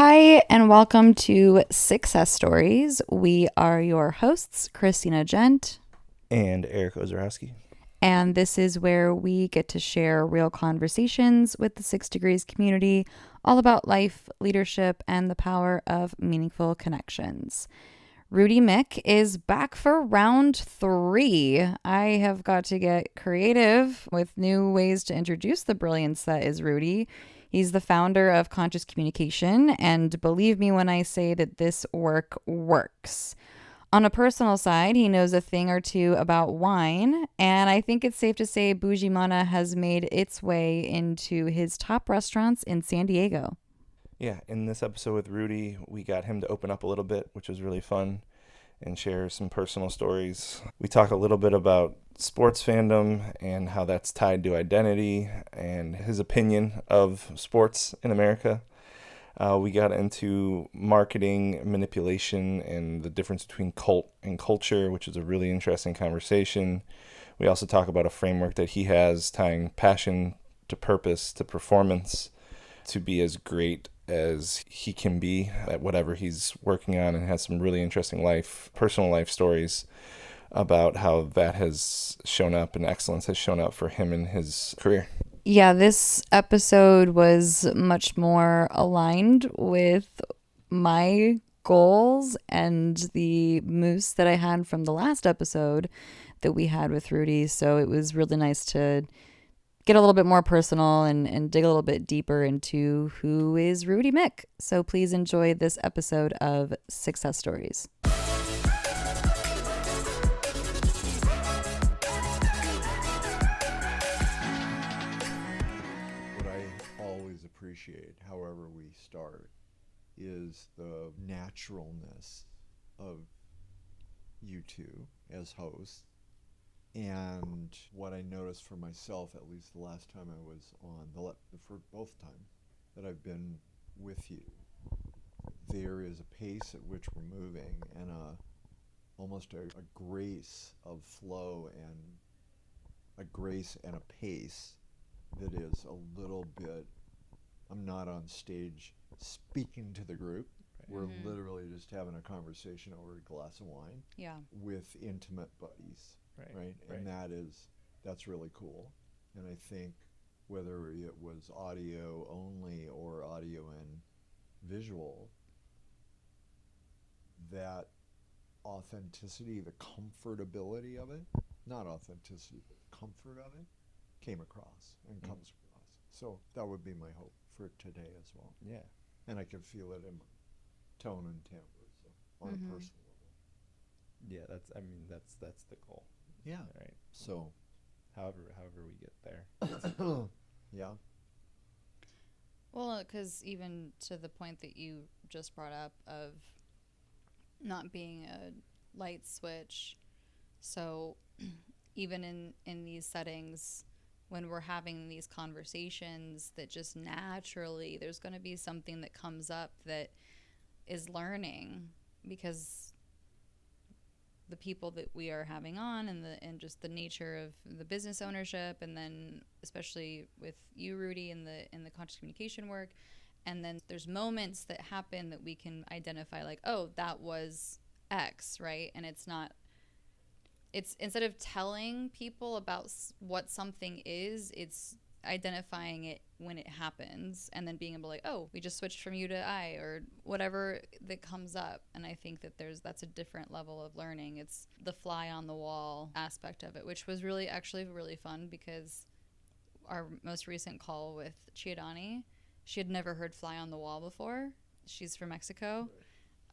Hi, and welcome to Sixcess Stories. We are your hosts, Christina Gent, And Eric Ozarowski. and this is where we get to share real conversations with the Six Degrees community all about life, leadership, and the power of meaningful connections. Rudy Miick is back for round 3. I have got to get creative with new ways to introduce the brilliance that is Rudy. He's the founder of Conscious Communication, and believe me when I say that this work works. On a personal side, he knows a thing or two about wine, and I think it's safe to say Bougie Mana has made its way into his top restaurants in San Diego. Yeah, in this episode with Rudy, we got him to open up a little bit, which was really fun, and share some personal stories. We talk a little bit about sports fandom and how that's tied to identity and his opinion of sports in America. We got into marketing, manipulation, and the difference between cult and culture, which is a really interesting conversation. We also talk about a framework that he has tying passion to purpose to performance to be as great as he can be at whatever he's working on, and has some really interesting personal life stories about how that has shown up and excellence has shown up for him in his career. Yeah, this episode was much more aligned with my goals and the moose that I had from the last episode that we had with Rudy. So it was really nice to get a little bit more personal and dig a little bit deeper into who is Rudy Miick. So please enjoy this episode of Sixcess Stories. What I always appreciate, however we start, is the naturalness of you two as hosts. And what I noticed for myself, at least the last time I was on, for both times that I've been with you, there is a pace at which we're moving and almost a grace of flow and a grace and a pace that is a little bit, I'm not on stage speaking to the group. We're literally just having a conversation over a glass of wine with intimate buddies, right? And that's really cool. And I think whether it was audio only or audio and visual, that authenticity, the comfortability of it, not authenticity, but the comfort of it, came across and comes across. So that would be my hope for today as well. Yeah. And I can feel it in my tone and timbre, so on a personal level. Yeah, that's the goal. Yeah. Right. So However we get there. yeah. Well, because even to the point that you just brought up of not being a light switch, so even in these settings, when we're having these conversations, that just naturally there's going to be something that comes up that is learning, because the people that we are having on and just the nature of the business ownership, and then especially with you, Rudy, in the conscious communication work, and then there's moments that happen that we can identify like, oh, that was X, right? And it's instead of telling people about what something is, it's identifying it when it happens and then being able to like, oh, we just switched from you to I, or whatever that comes up. And I think that that's a different level of learning. It's the fly on the wall aspect of it, which was actually really fun, because our most recent call with Chiadani, she had never heard fly on the wall before. She's from Mexico.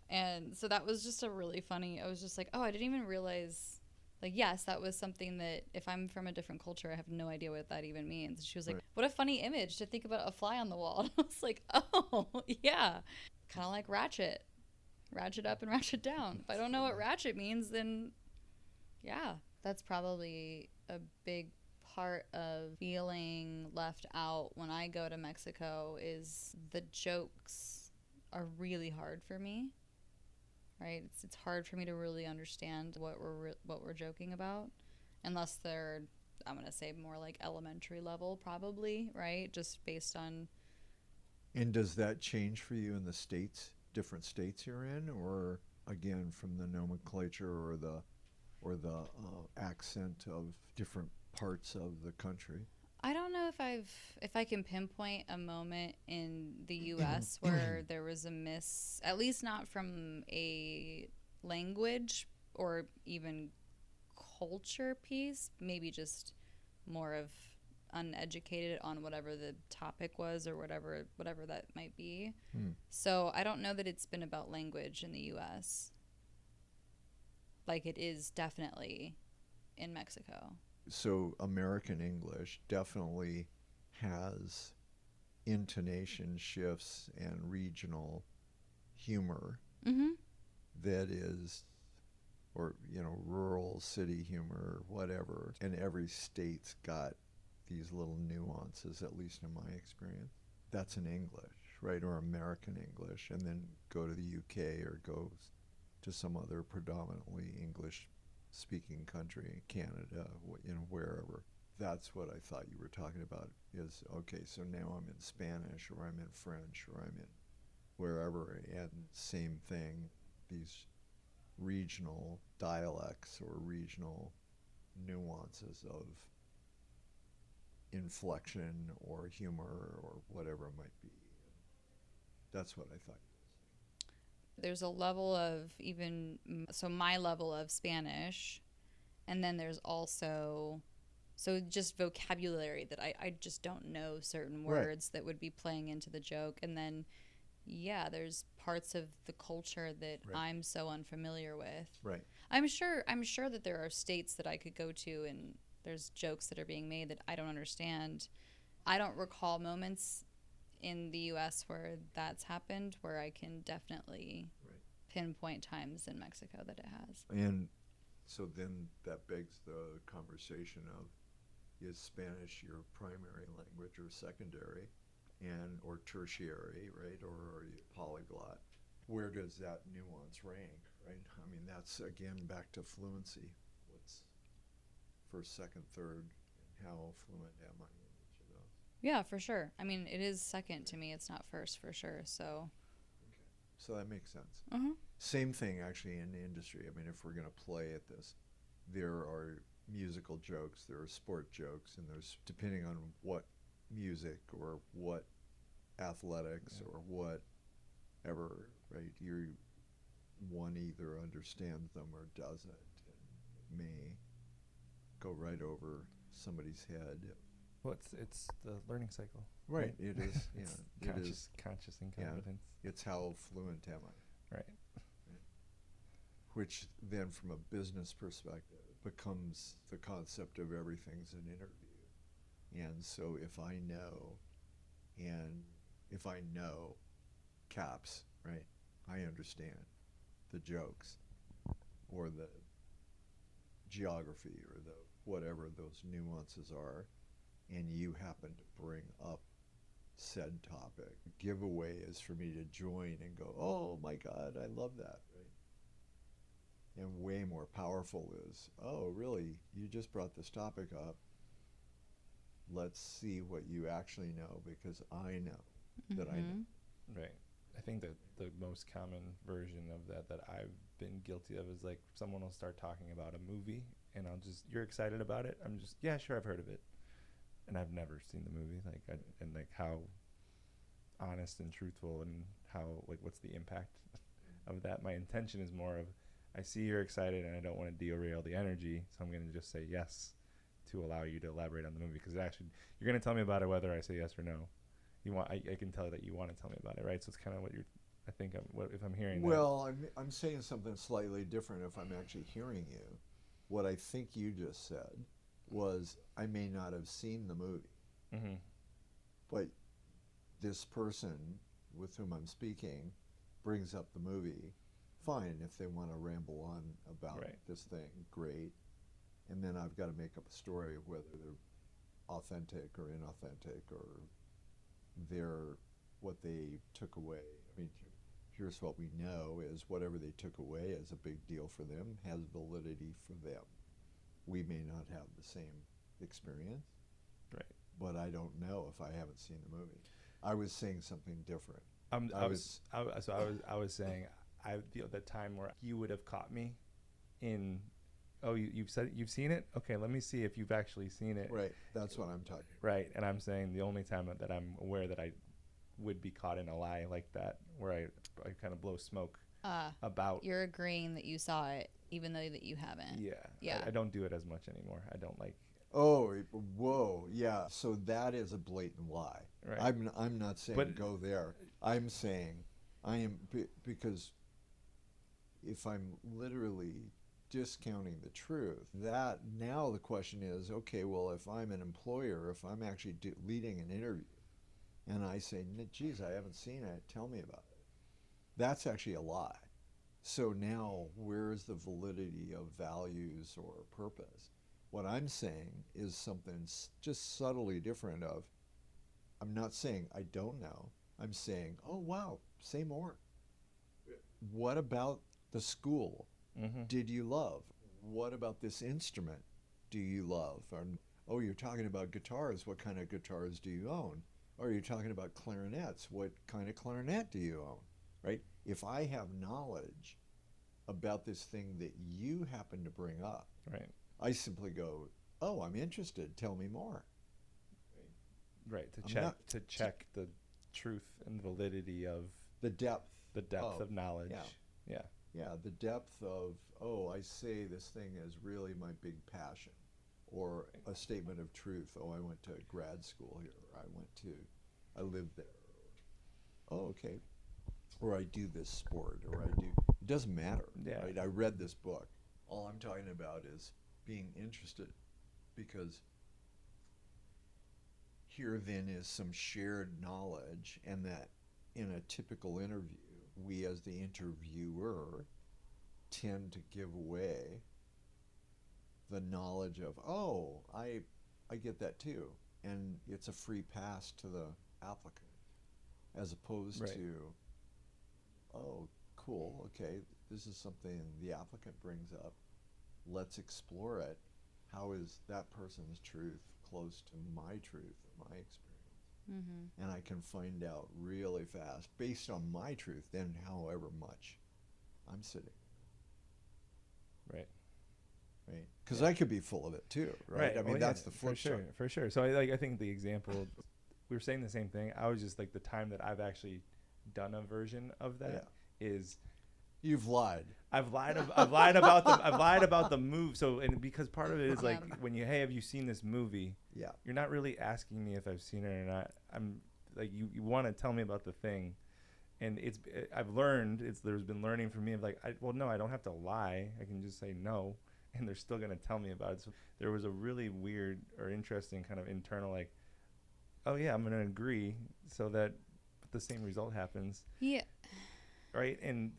And so that was just a really funny, I was just like, oh, I didn't even realize, like, yes, that was something that if I'm from a different culture, I have no idea what that even means. She was like, what a funny image to think about a fly on the wall. And I was like, oh, yeah. Kind of like ratchet up and ratchet down. If I don't know what ratchet means, then yeah, that's probably a big part of feeling left out when I go to Mexico, is the jokes are really hard for me. Right? It's hard for me to really understand what we're joking about, unless they're, I'm gonna say, more like elementary level, probably, right? Just based on And does that change for you in the states, different states you're in, or again from the nomenclature or the accent of different parts of the country? I don't know if I can pinpoint a moment in the US where there was a at least not from a language or even culture piece, maybe just more of uneducated on whatever the topic was or whatever that might be. So I don't know that it's been about language in the US like it is definitely in Mexico. So American English definitely has intonation shifts and regional humor that is, or rural city humor or whatever, and every state's got these little nuances, at least in my experience. That's in English, right? Or American English. And then go to the UK or go to some other predominantly English speaking country, Canada, wherever. That's what I thought you were talking about is, okay, so now I'm in Spanish or I'm in French or I'm in wherever, and same thing, these regional dialects or regional nuances of inflection or humor or whatever it might be. That's what I thought. There's a level of so my level of Spanish, and then there's also just vocabulary that I just don't know certain words that would be playing into the joke. And then there's parts of the culture that I'm so unfamiliar with. Right. I'm sure that there are states that I could go to and there's jokes that are being made that I don't understand. I don't recall moments in the US where that's happened, where I can definitely pinpoint times in Mexico that it has. And so then that begs the conversation of, is Spanish your primary language or secondary or tertiary, right? Or are you polyglot? Where does that nuance rank, right? I mean, that's again back to fluency. What's first, second, third, and how fluent am I in each of those? Yeah, for sure. I mean, it is second to me. It's not first for sure. So. Okay. So that makes sense. Uh-huh. Same thing actually in the industry. I mean, if we're going to play at this, there are musical jokes, there are sport jokes, and there's, depending on what music or what athletics or whatever, right? One either understands them or doesn't, and may go right over somebody's head. Well, it's the learning cycle. Right. It is. Yeah. It is conscious incompetence. Yeah. It's how fluent am I. Right. Which then, from a business perspective, becomes the concept of everything's an interview. And so if I know caps, right, I understand the jokes or the geography or the whatever those nuances are, and you happen to bring up said topic, giveaway is for me to join and go, oh my God, I love that, right? And way more powerful is, oh really, you just brought this topic up, let's see what you actually know, because I know that I know. Right. I think that the most common version of that I've been guilty of is like someone will start talking about a movie and you're excited about it. I'm just, yeah, sure, I've heard of it. And I've never seen the movie. And how honest and truthful and how, what's the impact of that? My intention is more of, I see you're excited and I don't want to derail the energy. So I'm going to just say yes to allow you to elaborate on the movie. Because actually, you're going to tell me about it whether I say yes or no. I can tell that you want to tell me about it, right? So it's kind of if I'm hearing that. Well, I'm saying something slightly different if I'm actually hearing you. What I think you just said was, I may not have seen the movie, but this person with whom I'm speaking brings up the movie. Fine, if they want to ramble on about this thing, great. And then I've got to make up a story of whether they're authentic or inauthentic, or they're what they took away. I mean, here's what we know is whatever they took away as a big deal for them has validity for them. We may not have the same experience, right? But I don't know if I haven't seen the movie. I was saying something different. I was saying, the time where you would have caught me in, oh, you've said you've seen it? Okay, let me see if you've actually seen it. Right. That's what I'm talking about. Right. And I'm saying the only time that I'm aware that I would be caught in a lie like that, where I kind of blow smoke about. You're agreeing that you saw it, even though that you haven't. Yeah. Yeah. I don't do it as much anymore. I don't like. Oh, whoa, yeah. So that is a blatant lie. Right. I'm not saying go there. I'm saying because if I'm literally discounting the truth, that now the question is, okay, well, if I'm an employer, if I'm actually leading an interview, and I say, geez, I haven't seen it, tell me about it. That's actually a lie. So now, where is the validity of values or purpose? What I'm saying is something just subtly different of, I'm not saying I don't know. I'm saying, oh, wow, say more. What about the school did you love? What about this instrument do you love? Or, oh, you're talking about guitars. What kind of guitars do you own? Or you're talking about clarinets. What kind of clarinet do you own? Right? If I have knowledge about this thing that you happen to bring up, right, I simply go, oh, I'm interested. Tell me more. Right. To check the truth and validity of the depth of knowledge. Yeah. Yeah, the depth of, oh, I say this thing is really my big passion, or a statement of truth. Oh, I went to grad school here, or I lived there. Oh, okay. Or I do this sport, or it doesn't matter, right? I read this book. All I'm talking about is being interested, because here then is some shared knowledge, and that in a typical interview, we as the interviewer tend to give away the knowledge of, oh, I get that too, and it's a free pass to the applicant, as opposed to, oh, cool, okay, this is something the applicant brings up, let's explore it. How is that person's truth close to my truth and my experience? And I can find out really fast, based on my truth, then however much I'm sitting. Right. Right. Because I could be full of it too, right? I mean, that's the flip side. For sure. So I think the example, we were saying the same thing. I was just like, the time that I've actually done a version of that is. You've lied. I've lied about the move. So, and because part of it is like, when have you seen this movie? Yeah. You're not really asking me if I've seen it or not. I'm like, you want to tell me about the thing, and I've learned, there's been learning for me of like, no, I don't have to lie. I can just say no, and they're still gonna tell me about it. So there was a really weird or interesting kind of internal like, oh yeah, I'm gonna agree, so that the same result happens. Yeah. Right. And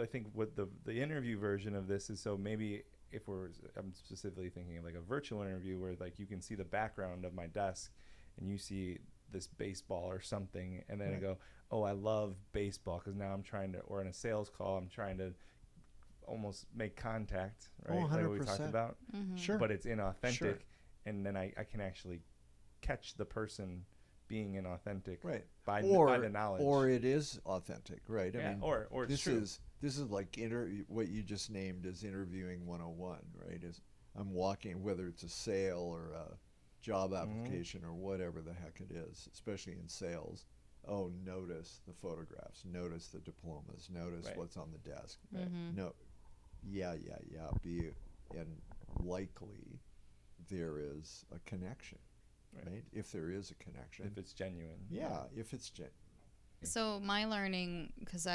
I think what the interview version of this is, so maybe I'm specifically thinking of like a virtual interview where like you can see the background of my desk and you see this baseball or something, and then I go, oh, I love baseball, because now I'm trying to, or in a sales call, I'm trying to almost make contact, right? Oh, 100%. Like what we talked about. Sure. But it's inauthentic, and then I can actually catch the person being inauthentic by the knowledge. Or it is authentic, right? Yeah, I mean, or it's this true. This is like what you just named as interviewing 101, right? Is I'm walking, whether it's a sale or a job application or whatever the heck it is, especially in sales. Oh, notice the photographs, notice the diplomas, notice what's on the desk. No, and likely there is a connection, right? If there is a connection. If it's genuine. Yeah, if it's genuine. So my learning, because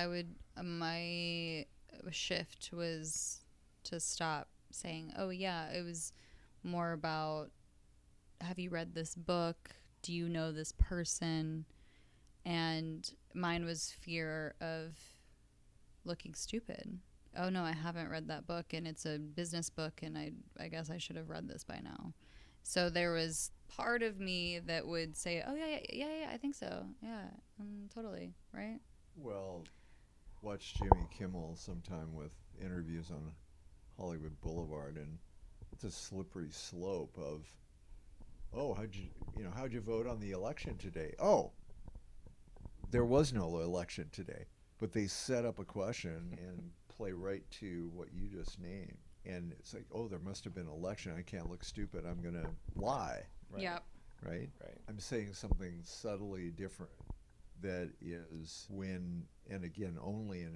my shift was to stop saying, oh yeah, it was more about, have you read this book? Do you know this person? And mine was fear of looking stupid. Oh no, I haven't read that book, and it's a business book, and I guess I should have read this by now. So there was part of me that would say, oh yeah, I think so. Yeah, totally, right? Well, watch Jimmy Kimmel sometime with interviews on Hollywood Boulevard, and it's a slippery slope of, oh, how'd you vote on the election today? Oh, there was no election today, but they set up a question and play right to what you just named. And it's like, oh, there must have been an election. I can't look stupid. I'm going to lie. Right. Yep. Right? Right. I'm saying something subtly different that is when, and again, only in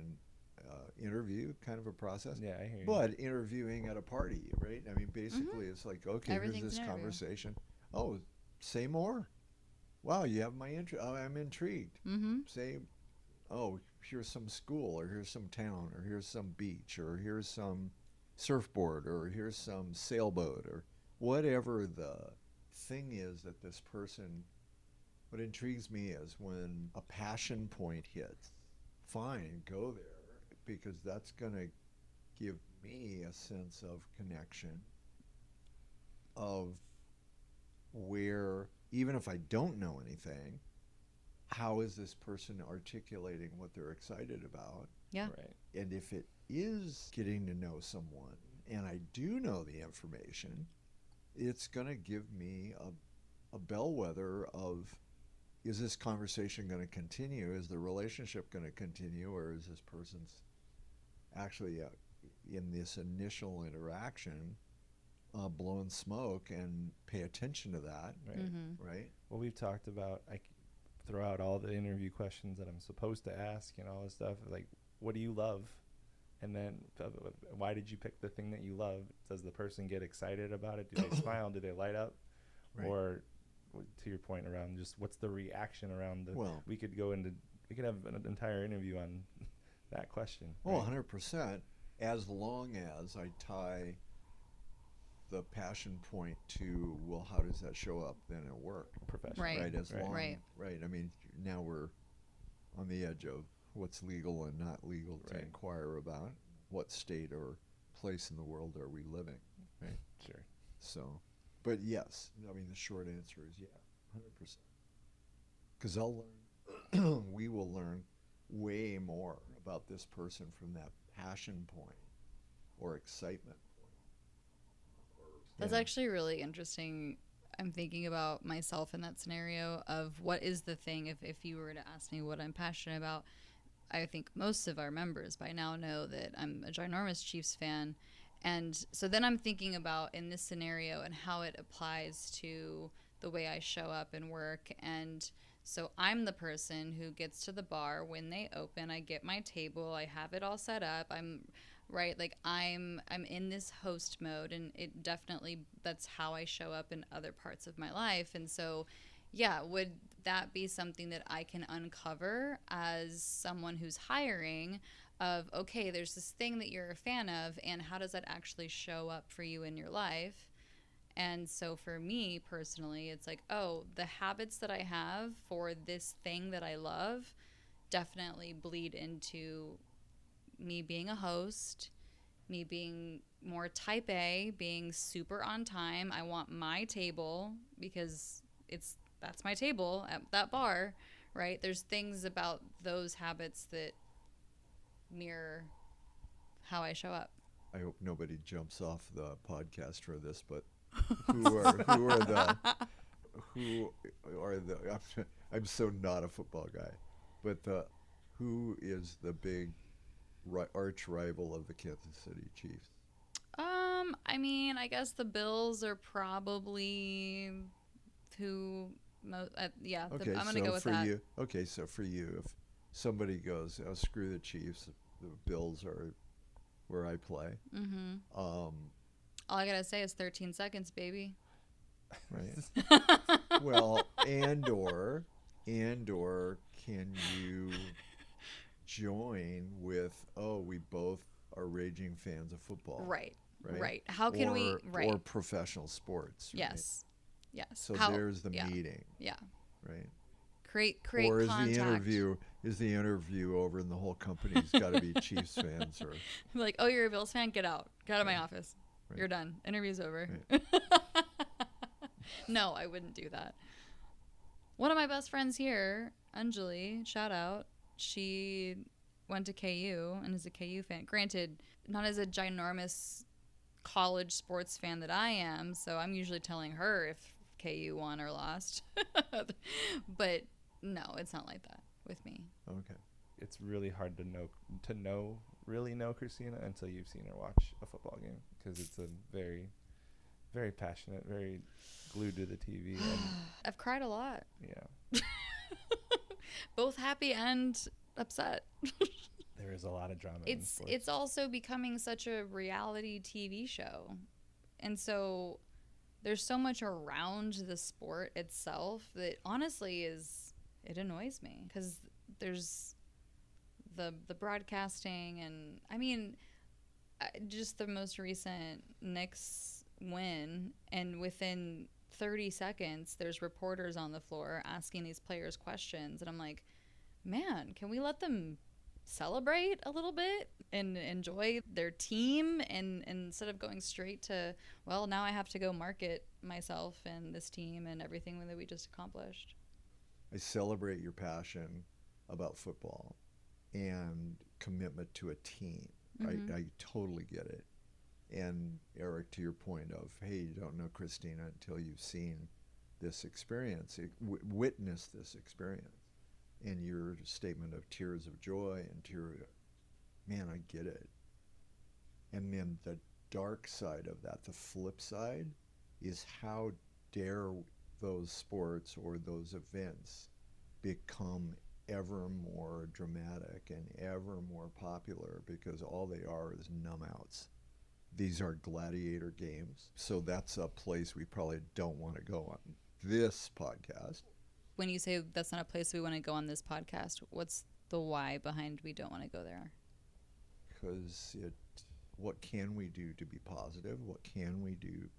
an interview kind of a process. Yeah, I hear you. But interviewing at a party, right? I mean, basically, it's like, okay, Everything's here's this an interview. conversation. Oh, say more. Wow, you have my interest. Oh, I'm intrigued. Mm-hmm. Say, oh, here's some school, or here's some town, or here's some beach, or here's some surfboard, or here's some sailboat, or whatever the thing is that this person. What intrigues me is when a passion point hits. Fine, go there, because that's going to give me a sense of connection, of where, even if I don't know anything, how is this person articulating what they're excited about? Yeah. Right. And if it is getting to know someone, and I do know the information, it's going to give me a bellwether of, is this conversation going to continue? Is the relationship going to continue? Or is this person's actually in this initial interaction blowing smoke, and pay attention to that, Right. Mm-hmm. right? Well, we've talked about, I throw out all the interview questions that I'm supposed to ask and all this stuff. Like, what do you love? And then why did you pick the thing that you love? Does the person get excited about it? Do they smile? Do they light up? Right. Or to your point around just what's the reaction around the, Well, we could have an entire interview on that question. oh, right? 100%, as long as I tie the passion point to, well, how does that show up then at work? Professional. Right. Right, as long, Right. right. I mean, now we're on the edge of what's legal and not legal to Right. inquire about. What state or place in the world are we living, right? Sure. So, but yes, I mean, the short answer is yeah, 100%. Because I'll learn, we will learn way more about this person from that passion point or excitement point. That's Yeah. actually really interesting. I'm thinking about myself in that scenario of what is the thing, if you were to ask me what I'm passionate about. I think most of our members by now know that I'm a ginormous Chiefs fan. And so then I'm thinking about in this scenario and how it applies to the way I show up and work. And so I'm the person who gets to the bar when they open. I get my table. I have it all set up. I'm right, like I'm in this host mode, and it definitely, that's how I show up in other parts of my life. And so yeah, would that be something that I can uncover as someone who's hiring of, okay, there's this thing that you're a fan of, and how does that actually show up for you in your life? And so for me personally, it's like, oh, the habits that I have for this thing that I love definitely bleed into me being a host, me being more type A, being super on time. I want my table because that's my table at that bar, right? There's things about those habits that mirror how I show up. I hope nobody jumps off the podcast for this, but who are the I'm so not a football guy, but who is the big arch rival of the Kansas City Chiefs? I mean, I guess the Bills are probably who. Yeah, Okay, I'm gonna so go with for that. you, okay, so for you, if somebody goes, oh, screw the Chiefs, the Bills are where I play. Mm-hmm. All I gotta say is 13 seconds, baby. Right. Well, and/or can you join with, oh, we both are raging fans of football. Right. Right. Right. How can we? Right. Or professional sports. Right? Yes. Yes. So How, there's the yeah. meeting. Yeah. Right. Create Or is contact. the interview over and the whole company's got to be Chiefs fans or Like, oh, you're a Bills fan? Get out. Get out of my Right. office. Right. You're done. Interview's over. Right. No, I wouldn't do that. One of my best friends here, Anjali, shout out, she went to KU and is a KU fan. Granted, not as a ginormous college sports fan that I am, so I'm usually telling her if KU won or lost. But no, it's not like that. with me. Okay. It's really hard to really know Christina until you've seen her watch a football game, because it's a very, very passionate, very glued to the TV. And I've cried a lot. yeah, Both happy and upset. there is a lot of drama in sports. It's also becoming such a reality TV show. And so there's so much around the sport itself that honestly it annoys me, because there's the broadcasting, and I mean, just the most recent Knicks win, and within 30 seconds there's reporters on the floor asking these players questions, and I'm like, man, can we let them celebrate a little bit and enjoy their team, and instead of going straight to, well, now I have to go market myself and this team and everything that we just accomplished. I celebrate your passion about football and commitment to a team. Mm-hmm. I totally get it. And Eric, to your point of, hey, you don't know Christina until you've seen this experience, witnessed this experience. And your statement of tears of joy and man, I get it. And then the dark side of that, the flip side, is how dare those sports or those events become ever more dramatic and ever more popular, because all they are is numbouts. These are gladiator games. So that's a place we probably don't want to go on this podcast. When you say that's not a place we want to go on this podcast, what's the why behind we don't want to go there? Because what can we do to be positive? What can we do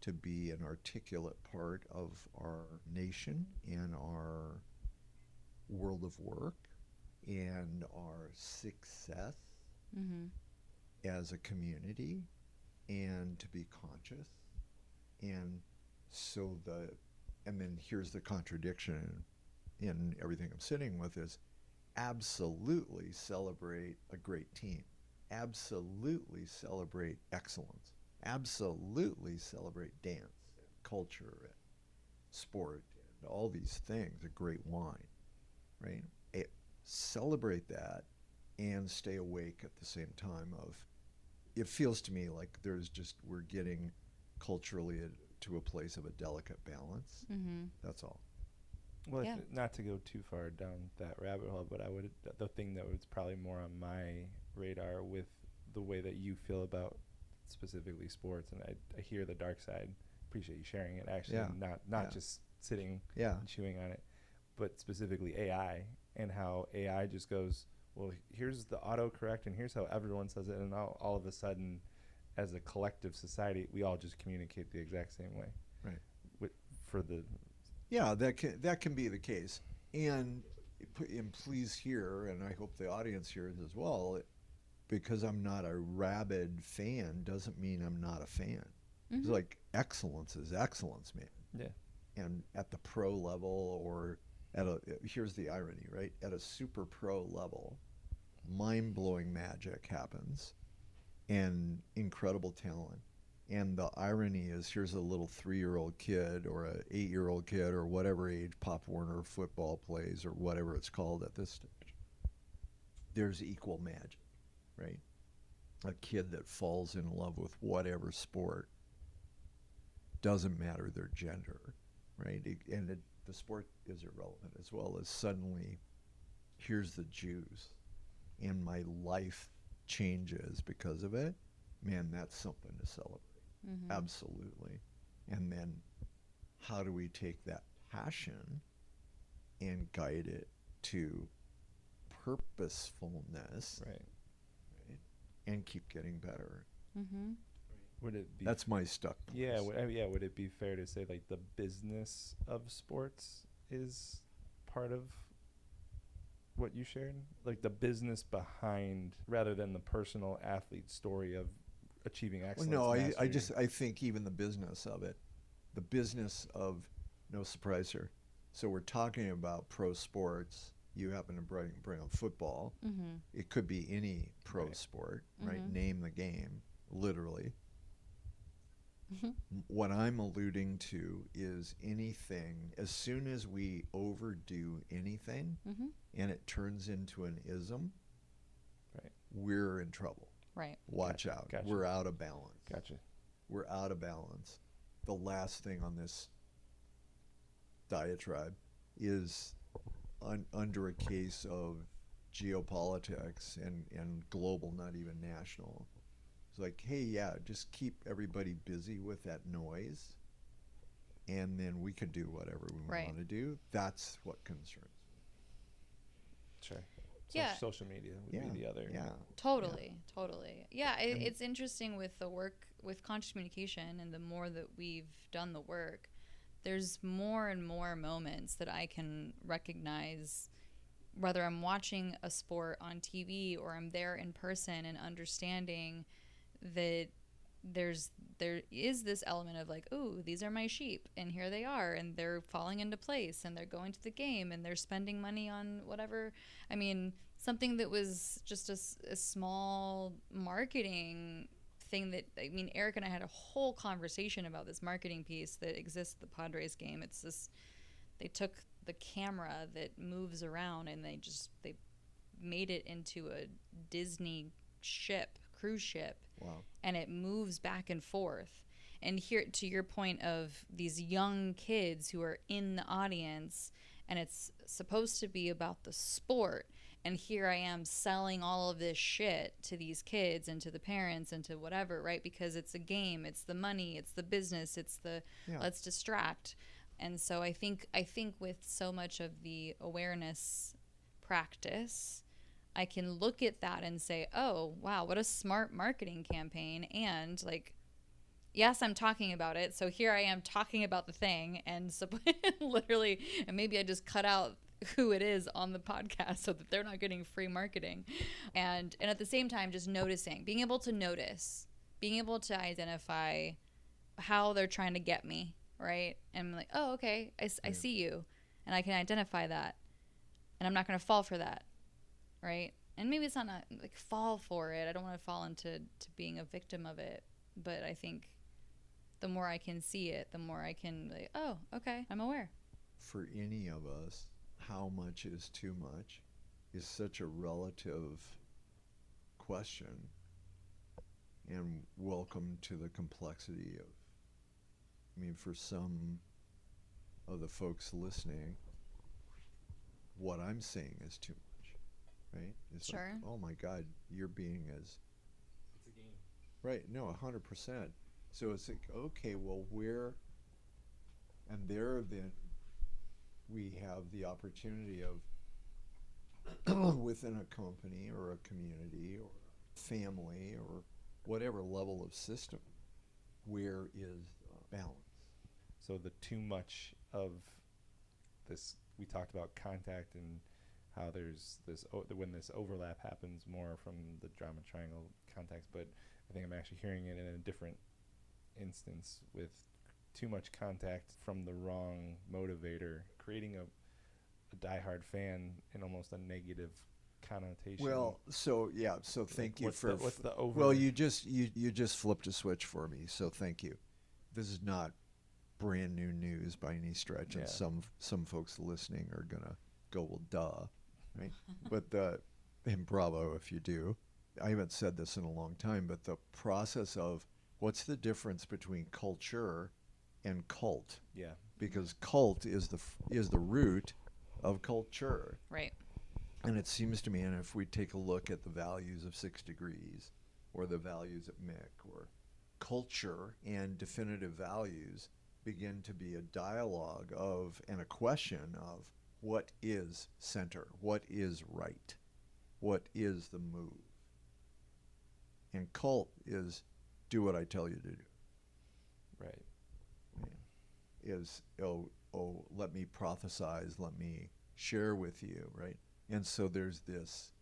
to be an articulate part of our nation and our world of work and our success as a community, and to be conscious? And so and then here's the contradiction in everything I'm sitting with is absolutely celebrate a great team. Absolutely celebrate excellence. Absolutely celebrate dance, culture, and sport, and all these things, a great wine, right? Celebrate that and stay awake at the same time of, it feels to me like we're getting culturally to a place of a delicate balance. Mm-hmm. That's all. Well, Yeah. not to go too far down that rabbit hole, but the thing that was probably more on my radar with the way that you feel about specifically sports, and I hear the dark side. Appreciate you sharing it. Actually, not just sitting and chewing on it, but specifically AI, and how AI just goes, well, here's the autocorrect, and here's how everyone says it, and all of a sudden, as a collective society, we all just communicate the exact same way. Right. Yeah, that can be the case. And please hear, and I hope the audience hears as well, because I'm not a rabid fan doesn't mean I'm not a fan. It's like excellence is excellence, man. Yeah. And at the pro level, or here's the irony, right? At a super pro level, mind-blowing magic happens and incredible talent. And the irony is, here's a little 3-year-old kid or a 8-year-old kid or whatever age Pop Warner football plays or whatever it's called at this stage. There's equal magic, right? A kid that falls in love with whatever sport, doesn't matter their gender, right? The sport is irrelevant, as well as suddenly, here's the juice, and my life changes because of it. Man, that's something to celebrate. Absolutely. And then how do we take that passion and guide it to purposefulness, Right. And keep getting better? Would it be? That's my stuck place. Yeah. Would it be fair to say like the business of sports is part of what you shared? Like the business behind, rather than the personal athlete story of achieving excellence. Well, no, I think even the business of it, the business of, no surprise here. So we're talking about pro sports. You happen to bring up football. It could be any pro sport, right? Name the game, literally. What I'm alluding to is anything, as soon as we overdo anything and it turns into an ism, Right. we're in trouble. Right. Watch out. Gotcha. We're out of balance. Gotcha. We're out of balance. The last thing on this diatribe is under a case of geopolitics and global, not even national. It's like, hey, yeah, just keep everybody busy with that noise, and then we could do whatever we Right. want to do. That's what concerns me. Sure. Yeah. Social media would Yeah. be the other. Yeah. Totally. Yeah, it's interesting with the work with conscious communication, and the more that we've done the work, there's more and more moments that I can recognize, whether I'm watching a sport on TV or I'm there in person, and understanding that there is this element of like, oh, these are my sheep, and here they are, and they're falling into place, and they're going to the game, and they're spending money on whatever. I mean, something that was just a small marketing thing that, I mean, Eric and I had a whole conversation about this marketing piece that exists at the Padres game. It's this, they took the camera that moves around and they made it into a Disney cruise ship. Wow. And it moves back and forth. And here, to your point of these young kids who are in the audience, and it's supposed to be about the sport, and here I am selling all of this shit to these kids and to the parents and to whatever, right? Because it's a game, it's the money, it's the business, it's the let's distract. And so I think with so much of the awareness practice, I can look at that and say, oh, wow, what a smart marketing campaign. And like, yes, I'm talking about it. So here I am talking about the thing. And so literally, and maybe I just cut out who it is on the podcast so that they're not getting free marketing. And at the same time, just noticing, being able to notice, being able to identify how they're trying to get me, right? And I'm like, oh, okay, I see you. And I can identify that. And I'm not going to fall for that. Right? And maybe it's not like fall for it. I don't want to fall into being a victim of it. But I think the more I can see it, the more I can like, oh, okay, I'm aware. For any of us, how much is too much is such a relative question. And welcome to the complexity of, I mean, for some of the folks listening, what I'm saying is too much. Right? It's sure. Like, oh my God, you're being as... It's a game. Right, no, 100%. So it's like, okay, well, where... And there then we have the opportunity of, within a company or a community or family or whatever level of system, where is balance? So the too much of this, we talked about contact and how there's this when this overlap happens more from the drama triangle context, but I think I'm actually hearing it in a different instance with too much contact from the wrong motivator, creating a diehard fan in almost a negative connotation. Well, so yeah, so thank you for what's the over. Well, you just flipped a switch for me, so thank you. This is not brand new news by any stretch, and some folks listening are gonna go, well, duh. Right? But and bravo if you do. I haven't said this in a long time, but the process of what's the difference between culture and cult? Yeah. Because cult is the root of culture. Right. And it seems to me, and if we take a look at the values of 6 Degrees or the values of Miick, or culture and definitive values begin to be a dialogue of and a question of what is center, what is right, what is the move. And cult is do what I tell you to do. Right. Is, let me prophesize, let me share with you, right? And so there's this,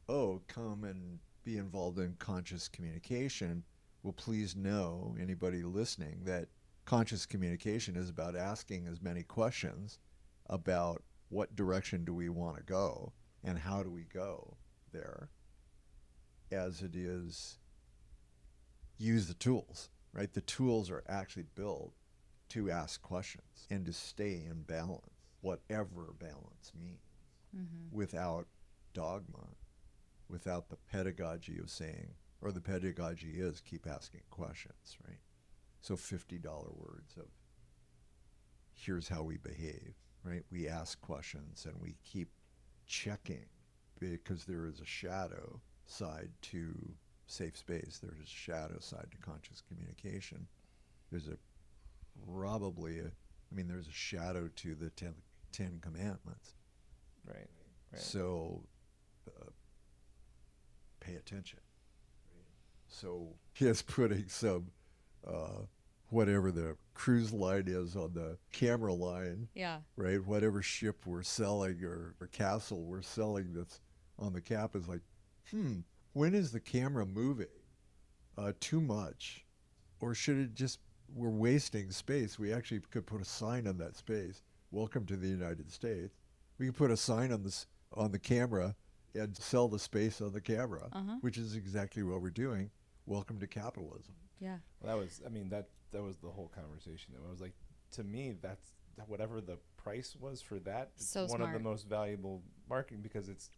come and be involved in conscious communication. Well, please know, anybody listening, that conscious communication is about asking as many questions about what direction do we want to go and how do we go there, as it is use the tools. right? The tools are actually built to ask questions and to stay in balance, whatever balance means, without dogma, without the pedagogy of saying, or the pedagogy is keep asking questions, right? So $50 words of here's how we behave, right? We ask questions and we keep checking, because there is a shadow side to safe space. There's a shadow side to conscious communication. There's there's a shadow to the Ten Commandments. Right. So pay attention. So he is putting some whatever the cruise line is on the camera line, Yeah. right? Whatever ship we're selling or castle we're selling that's on the cap is like, when is the camera moving? Too much? Or should it just, we're wasting space. We actually could put a sign on that space. Welcome to the United States. We could put a sign on the camera and sell the space on the camera, which is exactly what we're doing. Welcome to capitalism. Yeah. Well, that was the whole conversation. It was like, to me, that's whatever the price was for that. It's So one of the smart. most valuable marketing, because it's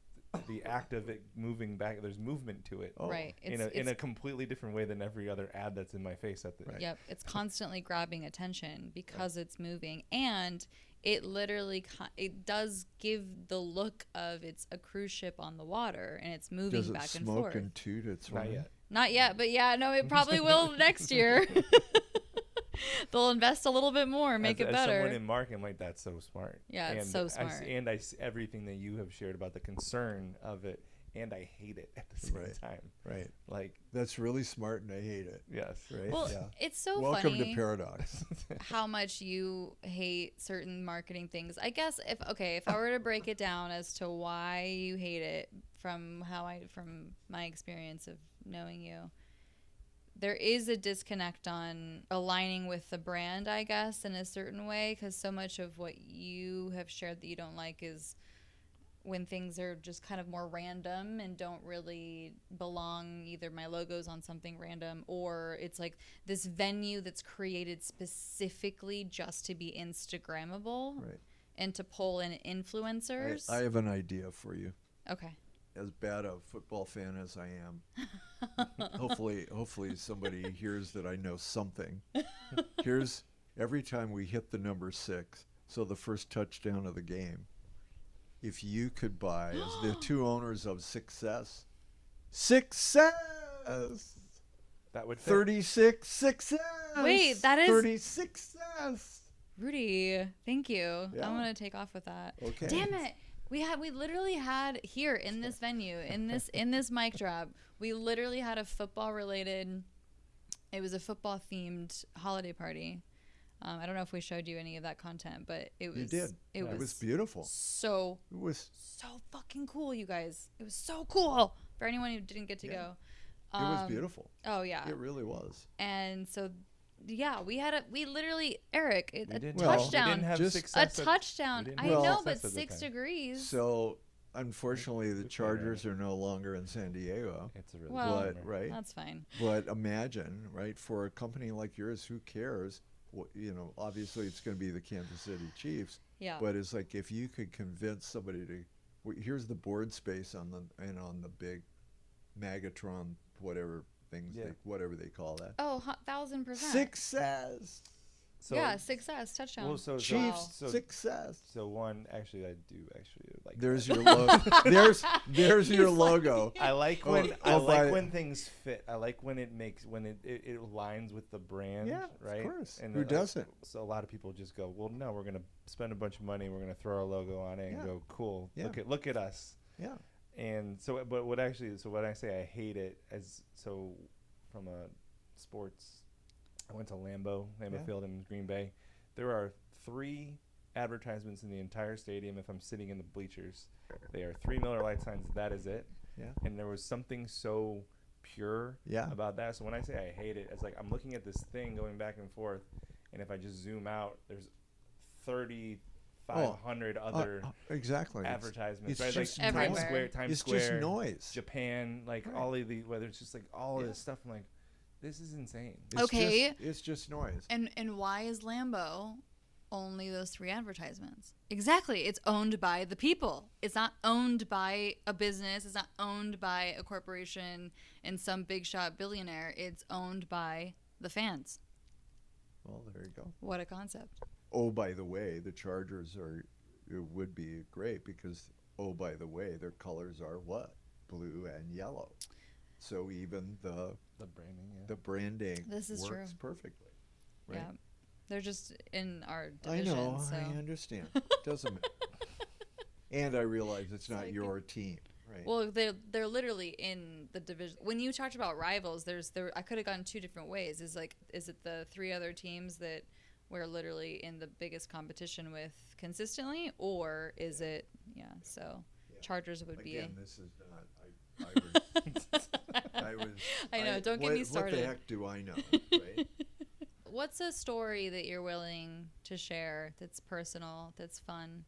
the act of it moving back. There's movement to it. Right. In a completely different way than every other ad that's in my face at the. Right. Yep. It's constantly grabbing attention because it's moving, and it literally it does give the look of it's a cruise ship on the water and it's moving Does it back and smoke forth. and toot? It's Not running? yet. Not yet, but yeah, no, it probably will next year. They'll invest a little bit more, make it As better. someone in marketing, like, that's so smart. Yeah, it's so smart. I see everything that you have shared about the concern of it, and I hate it at the same time. Right. Like, That's really smart, and I hate it. yes. Right. Well, Yeah. it's so Welcome funny to paradox. how much you hate certain marketing things. I guess if I were to break it down as to why you hate it from my experience of knowing you, there is a disconnect on aligning with the brand, I guess, in a certain way, because so much of what you have shared that you don't like is when things are just kind of more random and don't really belong. Either my logo's on something random, or it's like this venue that's created specifically just to be Instagrammable, Right. and to pull in influencers. I have an idea for you. Okay. As bad a football fan as I am, hopefully somebody hears that I know something. Here's every time we hit the number 6, so the first touchdown of the game. If you could buy, as the two owners of Sixcess, That would fit. 36 Success. Wait, that is 36 Success. Rudy. Thank you. Yeah. I'm gonna take off with that. Okay. Damn it. We literally had here in this venue, in this mic drop, we literally had a football related. It was a football themed holiday party. I don't know if we showed you any of that content, but it was. You did. It was beautiful. So It was. so fucking cool, you guys. It was so cool for anyone who didn't get to go. It was beautiful. Oh yeah. It really was. And so, yeah, we literally, Eric, a didn't- touchdown. We didn't have Just- A success at- touchdown. we didn't I have know, success but at the 6 time. degrees. So, unfortunately, the Chargers are no longer in San Diego. It's a really Well, good But, bummer. right? That's fine. But imagine, right, for a company like yours, who cares? Obviously it's going to be the Kansas City Chiefs. Yeah. But it's like if you could convince somebody to, here's the board space on the big Magatron, whatever things, Yeah. whatever they call that. Oh, 1,000%. Success. So, Yeah, success, touchdown. well, so Chiefs so- success. So one, actually, I do actually like. There's that. your logo. there's your logo. I like Oh, when by- when things fit. I like when it aligns with the brand. Yeah, right. of course. And Who then, doesn't? So a lot of people just go, well, no, we're gonna spend a bunch of money. We're gonna throw our logo on it and Yeah. go, cool. Yeah. Look at us. Yeah. And so, but when I say I hate it, from a sports, I went to Lambeau Yeah. Field in Green Bay. There are 3 advertisements in the entire stadium. If I'm sitting in the bleachers, they are 3 Miller Lite signs. That is it. Yeah. And there was something so pure Yeah. about that. So when I say I hate it, it's like I'm looking at this thing going back and forth, and if I just zoom out, there's 3,500 other exactly. advertisements. it's Right? just Like everywhere. Times Square, It's just noise. Japan, like Right. all of the, whether it's just like all of Yeah. this stuff. I'm like, This is insane. It's just noise. And why is Lambo only those 3 advertisements? Exactly. It's owned by the people. It's not owned by a business. It's not owned by a corporation and some big shot billionaire. It's owned by the fans. Well, there you go. What a concept. Oh, by the way, the Chargers would be great because, oh, by the way, their colors are what? Blue and yellow. So even the branding, branding This is works true. perfectly. Right? Yeah. They're just in our division. I know. So. I understand. Doesn't matter. And I realize it's not your team. Right. Well, they're literally in the division. When you talked about rivals, I could have gone 2 different ways. Is it the 3 other teams that we're literally in the biggest competition with consistently, or is it so Chargers would be Again, this is not I know, don't get me started. What the heck do I know, right? What's a story that you're willing to share that's personal, that's fun?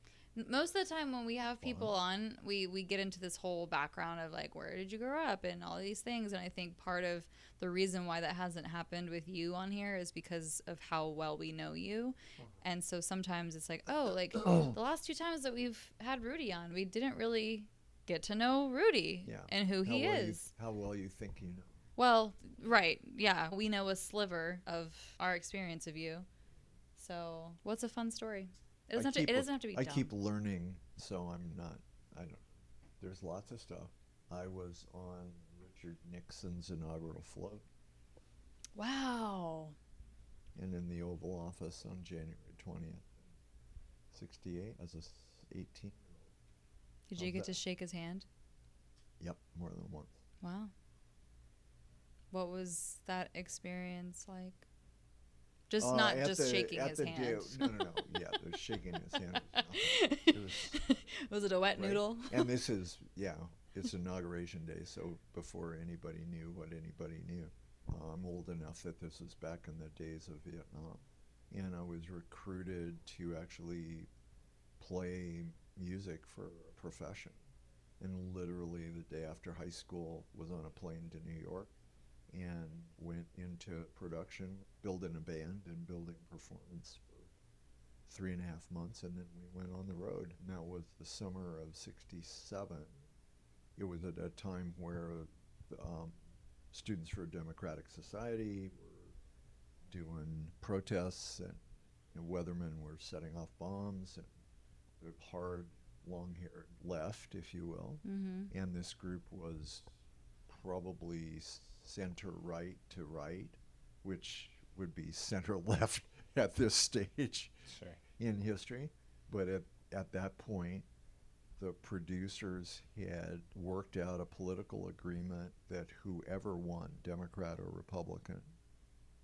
Most of the time when we have people on, we get into this whole background of like, where did you grow up and all these things. And I think part of the reason why that hasn't happened with you on here is because of how well we know you. And so sometimes it's like, the last 2 times that we've had Rudy on, we didn't really get to know Rudy and who he is. How well you think you know. Well, right. Yeah. We know a sliver of our experience of you. So what's a fun story? It doesn't have to be dumb. I keep learning, so there's lots of stuff. I was on Richard Nixon's inaugural float. Wow. And in the Oval Office on January 20th, 68, as a 18-year-old. Did you get to shake his hand? Yep, more than once. Wow. What was that experience like? Just not just shaking his hand. No. Yeah, the shaking his hand. Was it a wet noodle? And this is, it's inauguration day, so before anybody knew what anybody knew. I'm old enough that this was back in the days of Vietnam. And I was recruited to actually play music for a profession. And literally the day after high school was on a plane to New York and went into production, building a band and building performance for 3.5 months, and then we went on the road. And that was the summer of '67. It was at a time where Students for a Democratic Society were doing protests, and weathermen were setting off bombs, and the hard, long-haired left, if you will. Mm-hmm. And this group was probably center-right to right, which would be center-left at this stage in history. But at that point, the producers had worked out a political agreement that whoever won, Democrat or Republican,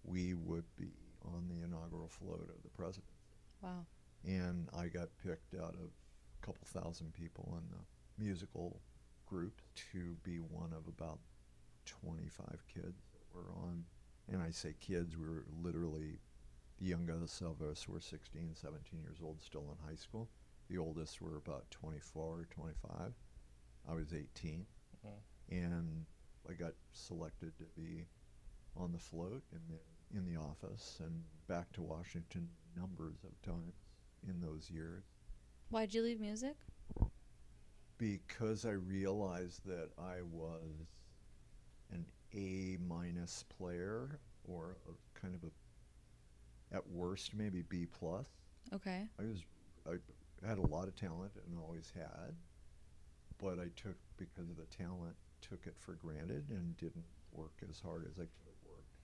we would be on the inaugural float of the presidency. Wow. And I got picked out of a couple thousand people in the musical group to be one of about 25 kids that were on. And I say kids, we were literally, the youngest of us were 16, 17 years old, still in high school. The oldest were about 24 or 25. I was 18. Mm-hmm. And I got selected to be on the float in the office and back to Washington numbers of times in those years. Why'd you leave music? Because I realized that I was an A- player, or kind of at worst maybe B+. Okay. I had a lot of talent and always had, but because of the talent, took it for granted and didn't work as hard as I could have worked,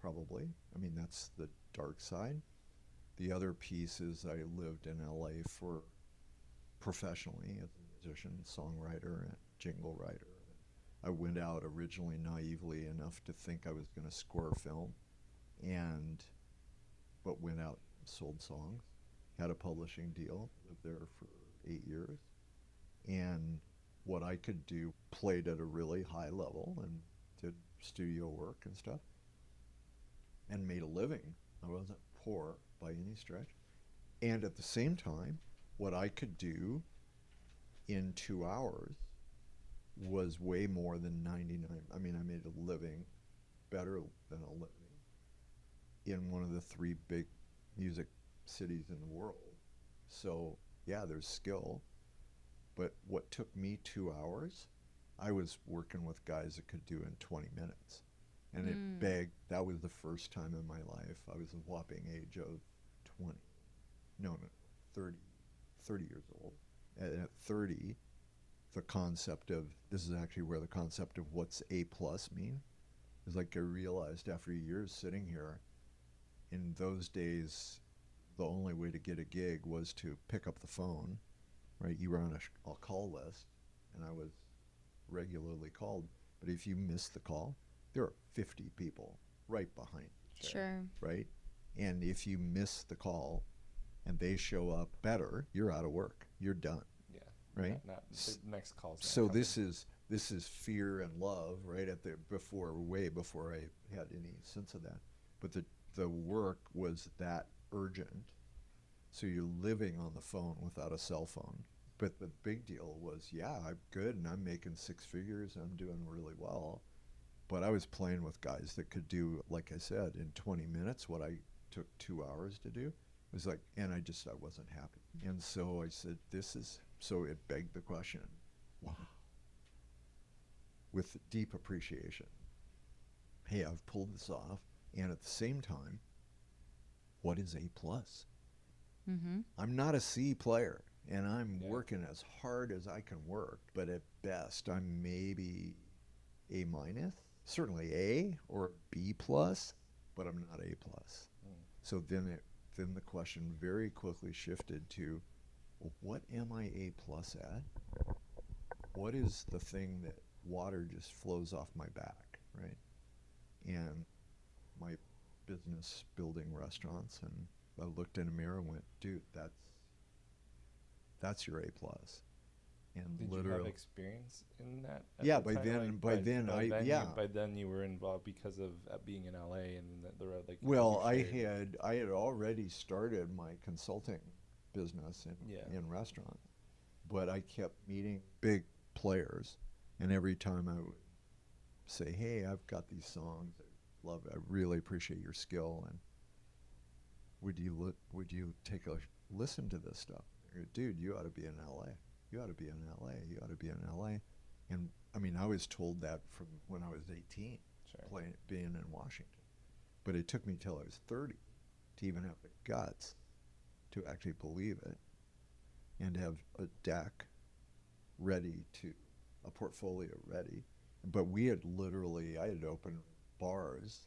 probably. I mean, that's the dark side. The other piece is I lived in LA for professionally as a musician, songwriter, and jingle writer. I went out originally naively enough to think I was going to score film, but went out and sold songs, had a publishing deal, lived there for 8 years, and what I could do, played at a really high level and did studio work and stuff, and made a living. I wasn't poor by any stretch. And at the same time, what I could do in 2 hours was way more than 99. I mean, I made a living better than a living in one of the three big music cities in the world. So yeah, there's skill. But what took me 2 hours, I was working with guys that could do in 20 minutes. And it begged, that was the first time in my life. I was a whopping age of 20. No, 30 years old. And at 30, the concept of, this is actually where the concept of what's A plus mean, is like I realized after years sitting here, in those days, the only way to get a gig was to pick up the phone, right? You were on a call list, and I was regularly called. But if you missed the call, there are 50 people right behind you, Sure. right? And if you miss the call and they show up better, you're out of work. You're done. Yeah. Right? Not the next call's not So coming. this is fear and love, right? Way before I had any sense of that. But the work was that urgent. So you're living on the phone without a cell phone. But the big deal was, yeah, I'm good and I'm making six figures. I'm doing really well. But I was playing with guys that could do, like I said, in 20 minutes what I took 2 hours to do. It was like, and I wasn't happy. And so I said, so it begged the question, wow, with deep appreciation. Hey, I've pulled this off. And at the same time, what is A plus? Mm-hmm. I'm not a C player, and I'm working as hard as I can work, but at best, I'm maybe A minus, certainly A or B plus, but I'm not A plus. So then the question very quickly shifted to, well, what am I A plus at? What is the thing that water just flows off my back, right? And my business building restaurants, and I looked in a mirror and went, dude, that's your A plus. And Did literally, you have experience in that? Yeah, by then you were involved because of being in LA and the like. Well, I had already started my consulting business in restaurants, but I kept meeting big players, and every time I would say, hey, I've got these songs, I really appreciate your skill, and would you take a listen to this stuff? I go, dude, you ought to be in LA. You ought to be in LA. You ought to be in LA. And I mean, I was told that from when I was 18, being in Washington. But it took me till I was 30 to even have the guts to actually believe it and have a deck ready, a portfolio ready. But I had opened bars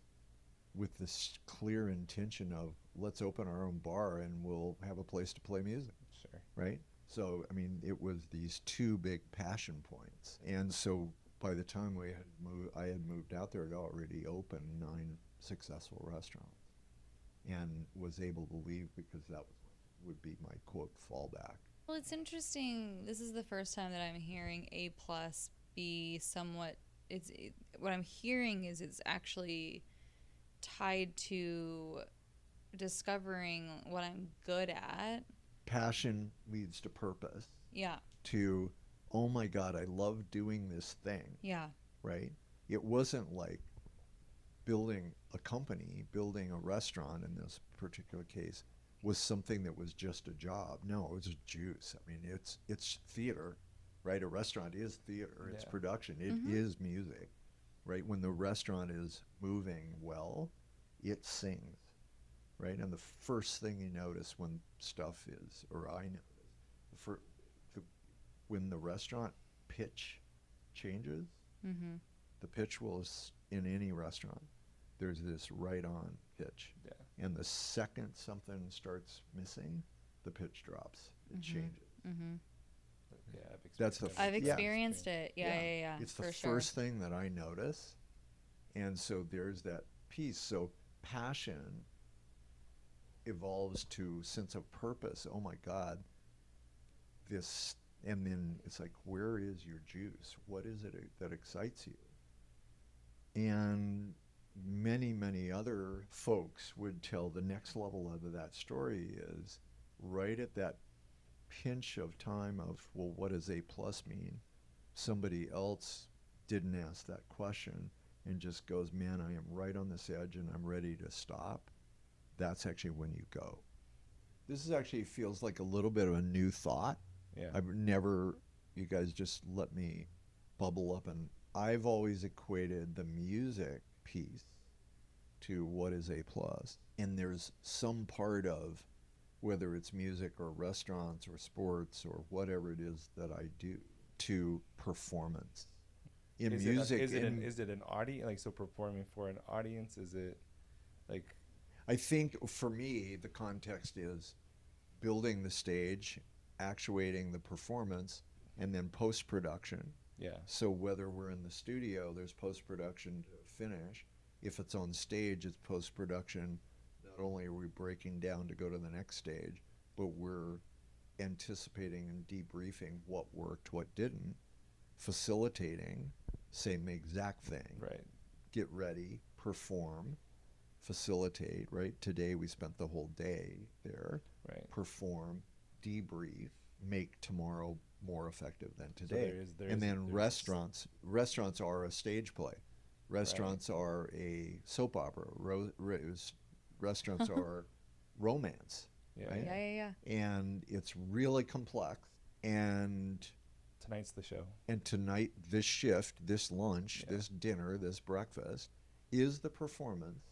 with this clear intention of, let's open our own bar and we'll have a place to play music. Sure. Right? So, I mean, it was these two big passion points. And so by the time I had moved out there, I'd already opened 9 successful restaurants and was able to leave because that would be my, quote, fallback. Well, it's interesting. This is the first time that I'm hearing A plus be somewhat, what I'm hearing is it's actually tied to discovering what I'm good at. Passion leads to purpose. Yeah. To, oh my God, I love doing this thing. Yeah. Right? It wasn't like building a company, building a restaurant in this particular case was something that was just a job. No, it was a juice. I mean, it's theater, right? A restaurant is theater. It's production. It is music, right? When the restaurant is moving well, it sings. Right, and the first thing you notice when stuff is, or I notice, when the restaurant pitch changes, the pitch in any restaurant, there's this right-on pitch. Yeah. And the second something starts missing, the pitch drops. It changes. Mm-hmm. Yeah, I've experienced it. Yeah. It's the first thing that I notice, and so there's that piece. So passion evolves to sense of purpose. Oh my God, and then it's like, where is your juice? What is it that excites you? And many, many other folks would tell the next level of that story is right at that pinch of time of, well, what does A plus mean? Somebody else didn't ask that question, and just goes, man, I am right on this edge and I'm ready to stop, that's actually when you go. This is actually feels like a little bit of a new thought. Yeah. I've never, you guys just let me bubble up, and I've always equated the music piece to what is A plus. And there's some part of, whether it's music or restaurants or sports or whatever it is that I do, to performance. In is music, is it an audience, like, so performing for an audience? Is it like, I think for me, the context is building the stage, actuating the performance, and then post-production. yeah, So whether we're in the studio, there's post-production to finish. If it's on stage, it's post-production. Not only are we breaking down to go to the next stage, but we're anticipating and debriefing what worked, what didn't, facilitating, same exact thing. right, Get ready, perform, facilitate, right? Today we spent the whole day there. right. Perform, debrief, make tomorrow more effective than So today. And then restaurants are a stage play. Restaurants are a soap opera. Restaurants are romance, yeah, right? Yeah. And it's really complex. And tonight's the show. and tonight, this shift, this lunch, Yeah. this dinner, this breakfast, is the performance.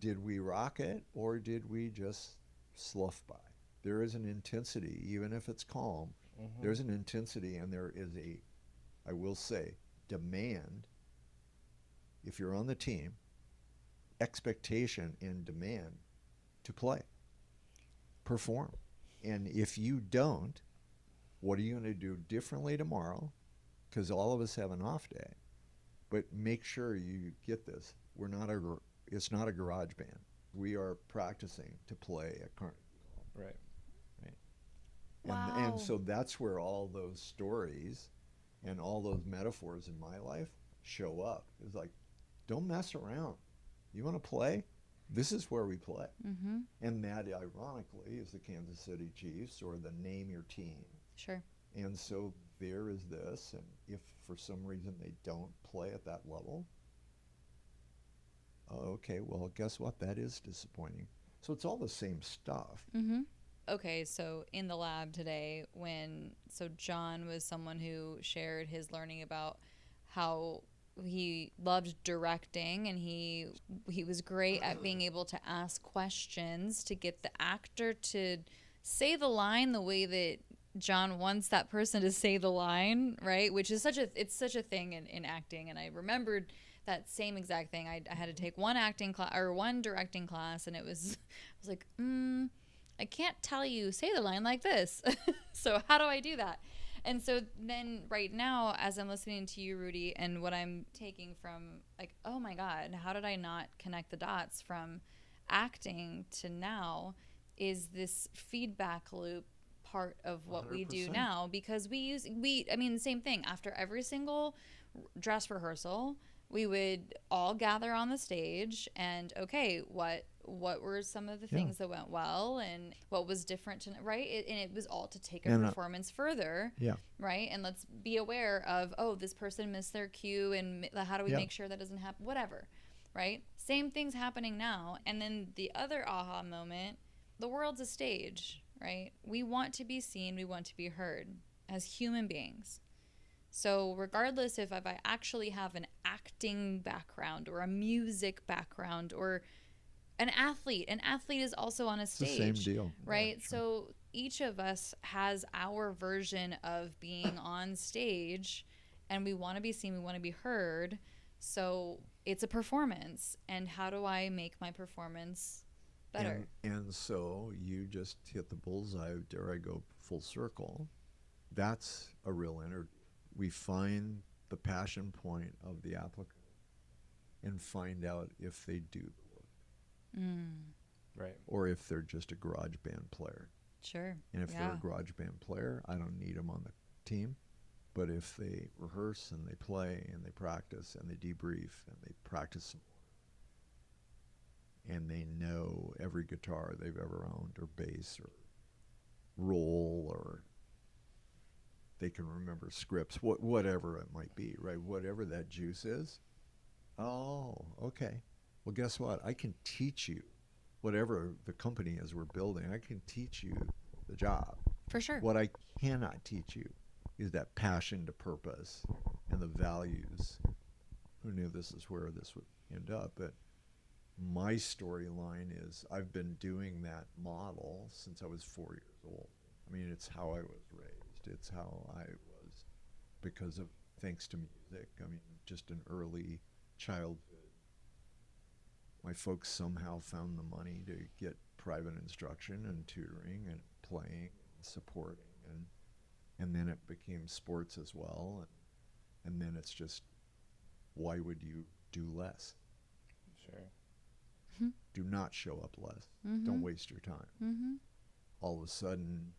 Did we rock it, or did we just slough by? There is an intensity, even if it's calm. Mm-hmm. There's an intensity, and there is a, I will say, demand. If you're on the team, expectation and demand to play, perform. And if you don't, what are you going to do differently tomorrow? Because all of us have an off day. But make sure you get this. It's not a garage band. We are practicing to play at Carnegie. Right. Wow. And so that's where all those stories and all those metaphors in my life show up. It's like, don't mess around. You want to play? This is where we play. Mm-hmm. And that, ironically, is the Kansas City Chiefs, or the name your team. Sure. And so there is this, and if for some reason they don't play at that level, okay, well, guess what? That is disappointing. So it's all the same stuff. Mm-hmm. Okay, so in the lab today, so John was someone who shared his learning about how he loved directing, and he was great at being able to ask questions to get the actor to say the line the way that John wants that person to say the line, right? Which is such a thing in acting. And I remembered that same exact thing. I had to take one acting class or one directing class, and I was like, I can't tell you say the line like this. So how do I do that? And so then right now, as I'm listening to you, Rudy, and what I'm taking from, like, oh my God, how did I not connect the dots from acting to now, is this feedback loop part of what we do 100%. now, because same thing. After every single dress rehearsal, we would all gather on the stage and, okay, what were some of the things that went well, and what was different right? And it was all to take a performance further, right? And let's be aware of, oh, this person missed their cue, and how do we make sure that doesn't happen? Whatever, right? Same thing's happening now. And then the other aha moment, the world's a stage, right? We want to be seen, we want to be heard as human beings. So regardless if I actually have an acting background or a music background or an athlete is also on a stage. It's the same deal. Right? Yeah, sure. So each of us has our version of being on stage, and we want to be seen, we want to be heard. So it's a performance. And how do I make my performance better? And so you just hit the bullseye. Dare I go full circle? That's a real interview. We find the passion point of the applicant and find out if they do the work. Right. Or if they're just a garage band player. Sure. And if they're a garage band player, I don't need them on the team. But if they rehearse and they play and they practice and they debrief and they practice some more, and they know every guitar they've ever owned, or bass, or roll, or they can remember scripts, whatever it might be, right? Whatever that juice is, Oh, okay. Well, guess what? I can teach you whatever the company is we're building. I can teach you the job. For sure. What I cannot teach you is that passion to purpose and the values. Who knew this is where this would end up? But my storyline is I've been doing that model since I was 4 years old. I mean, it's how I was raised. It's how I was because of, thanks to music. I mean, just an early childhood. My folks somehow found the money to get private instruction and tutoring and playing and supporting, and then it became sports as well, and then it's just, why would you do less? Sure. Do not show up less. Mm-hmm. Don't waste your time. Mm-hmm. All of a sudden,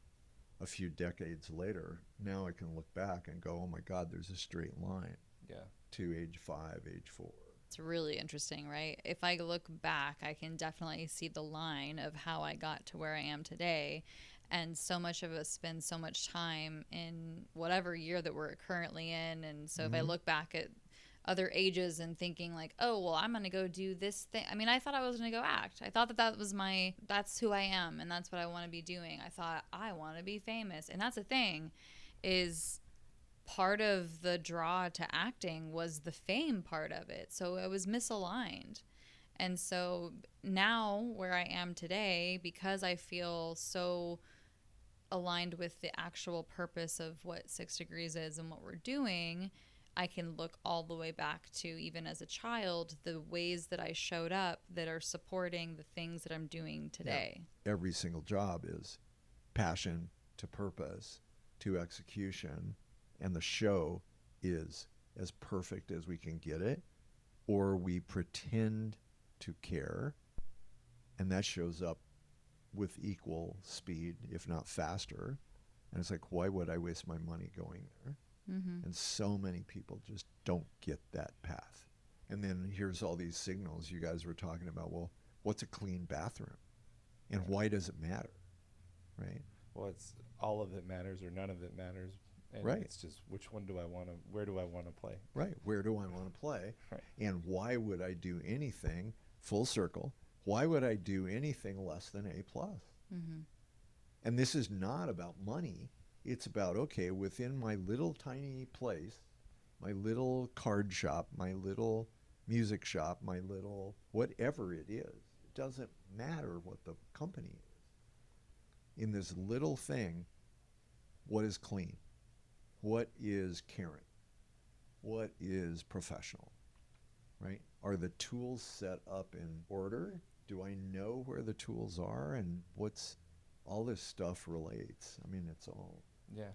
a few decades later, now I can look back and go, oh my God, there's a straight line. Yeah. To age 5, age 4. It's really interesting, right? If I look back, I can definitely see the line of how I got to where I am today. And so much of us spend so much time in whatever year that we're currently in. And so if I look back at other ages and thinking like, oh, well, I'm going to go do this thing. I mean, I thought I was going to go act. I thought that was that's who I am. And that's what I want to be doing. I thought I want to be famous. And that's the thing is, part of the draw to acting was the fame part of it. So it was misaligned. And so now where I am today, because I feel so aligned with the actual purpose of what 6 Degrees is and what we're doing, I can look all the way back to even as a child, the ways that I showed up that are supporting the things that I'm doing today. Yeah. Every single job is passion to purpose to execution, and the show is as perfect as we can get it, or we pretend to care, and that shows up with equal speed, if not faster. And it's like, why would I waste my money going there? Mm-hmm. And so many people just don't get that path. And then here's all these signals you guys were talking about. Well, what's a clean bathroom? And why does it matter? Right? Well, it's all of it matters or none of it matters. And right. It's just which one do I want to, where do I want to play? Right. Where do I want to play? Right. And why would I do anything, full circle, why would I do anything less than A+? Mm-hmm. And this is not about money. It's about, okay, within my little tiny place, my little card shop, my little music shop, my little whatever it is, it doesn't matter what the company is. In this little thing, what is clean? What is caring? What is professional? Right? Are the tools set up in order? Do I know where the tools are and what's all this stuff relates? I mean, it's all. Yeah.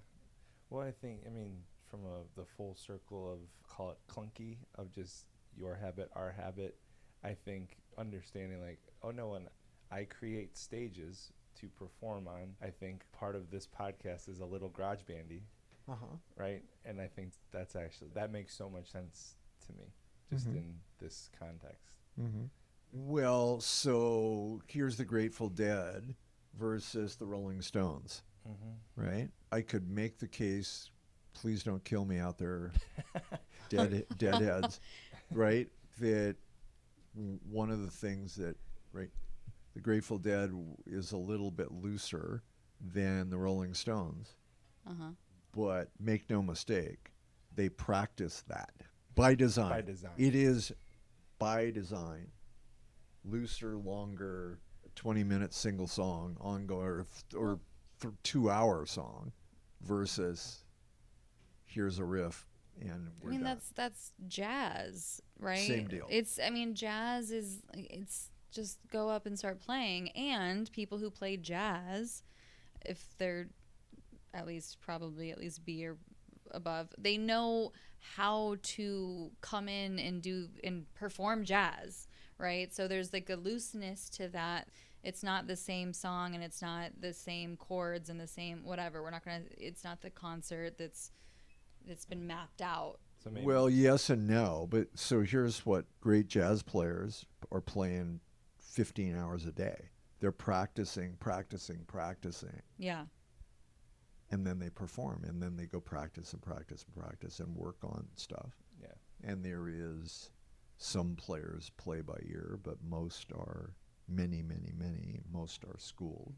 Well, I mean, from the full circle of, call it clunky, of just your habit, our habit, I think understanding like, oh no, when I create stages to perform on, I think part of this podcast is a little garage bandy. Uh-huh. Right? And I think that makes so much sense to me, just in this context. Mm-hmm. Well, so here's the Grateful Dead versus the Rolling Stones, right? I could make the case, please don't kill me out there, deadheads, right? That one of the things that, right, the Grateful Dead is a little bit looser than the Rolling Stones. Uh-huh. But make no mistake, they practice that by design. By design. It is by design. Looser, longer, 20-minute single song, ongoing, or 2-hour song versus here's a riff and we're done. That's jazz, right? Same deal. Jazz is, it's just go up and start playing. And people who play jazz, if they're at least B or above, they know how to come in and do and perform jazz, right? So there's like a looseness to that. It's not the same song and it's not the same chords and the same whatever. It's not the concert that's been mapped out. So maybe. Well, yes and no, but so here's what great jazz players are playing 15 hours a day. They're practicing. Yeah. And then they perform, and then they go practice and work on stuff. Yeah. And there is Some players play by ear, but most are most are schooled.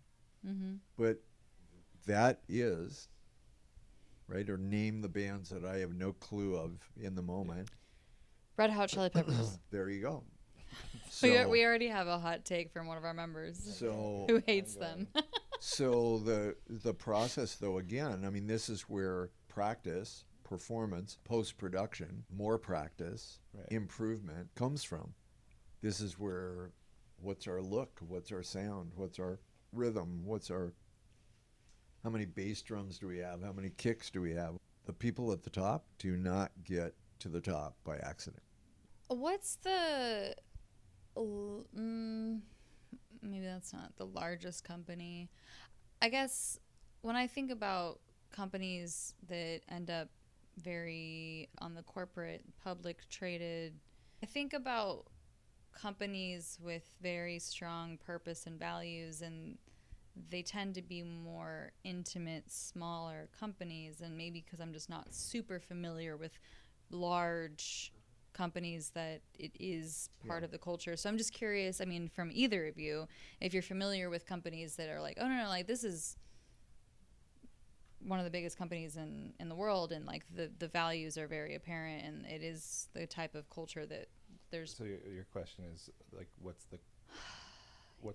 Mm-hmm. But that is, right, or name the bands that I have no clue of in the moment. Red Hot Chili Peppers. There you go. We already have a hot take from one of our members who hates them. So the process, though, again, I mean, this is where practice, performance, post-production, more practice, improvement comes from. This is where what's our look, what's our sound, what's our rhythm, how many bass drums do we have, how many kicks do we have. The people at the top do not get to the top by accident. What's the maybe that's not the largest company. I guess when I think about companies that end up very on the corporate public traded, I think about companies with very strong purpose and values, and they tend to be more intimate, smaller companies. And maybe because I'm just not super familiar with large companies, that it is part of the culture. So I'm just curious, I mean, from either of you, if you're familiar with companies that are like, oh no, like this is one of the biggest companies in the world, and like the values are very apparent, and it is the type of culture that there's. So your question is like, what's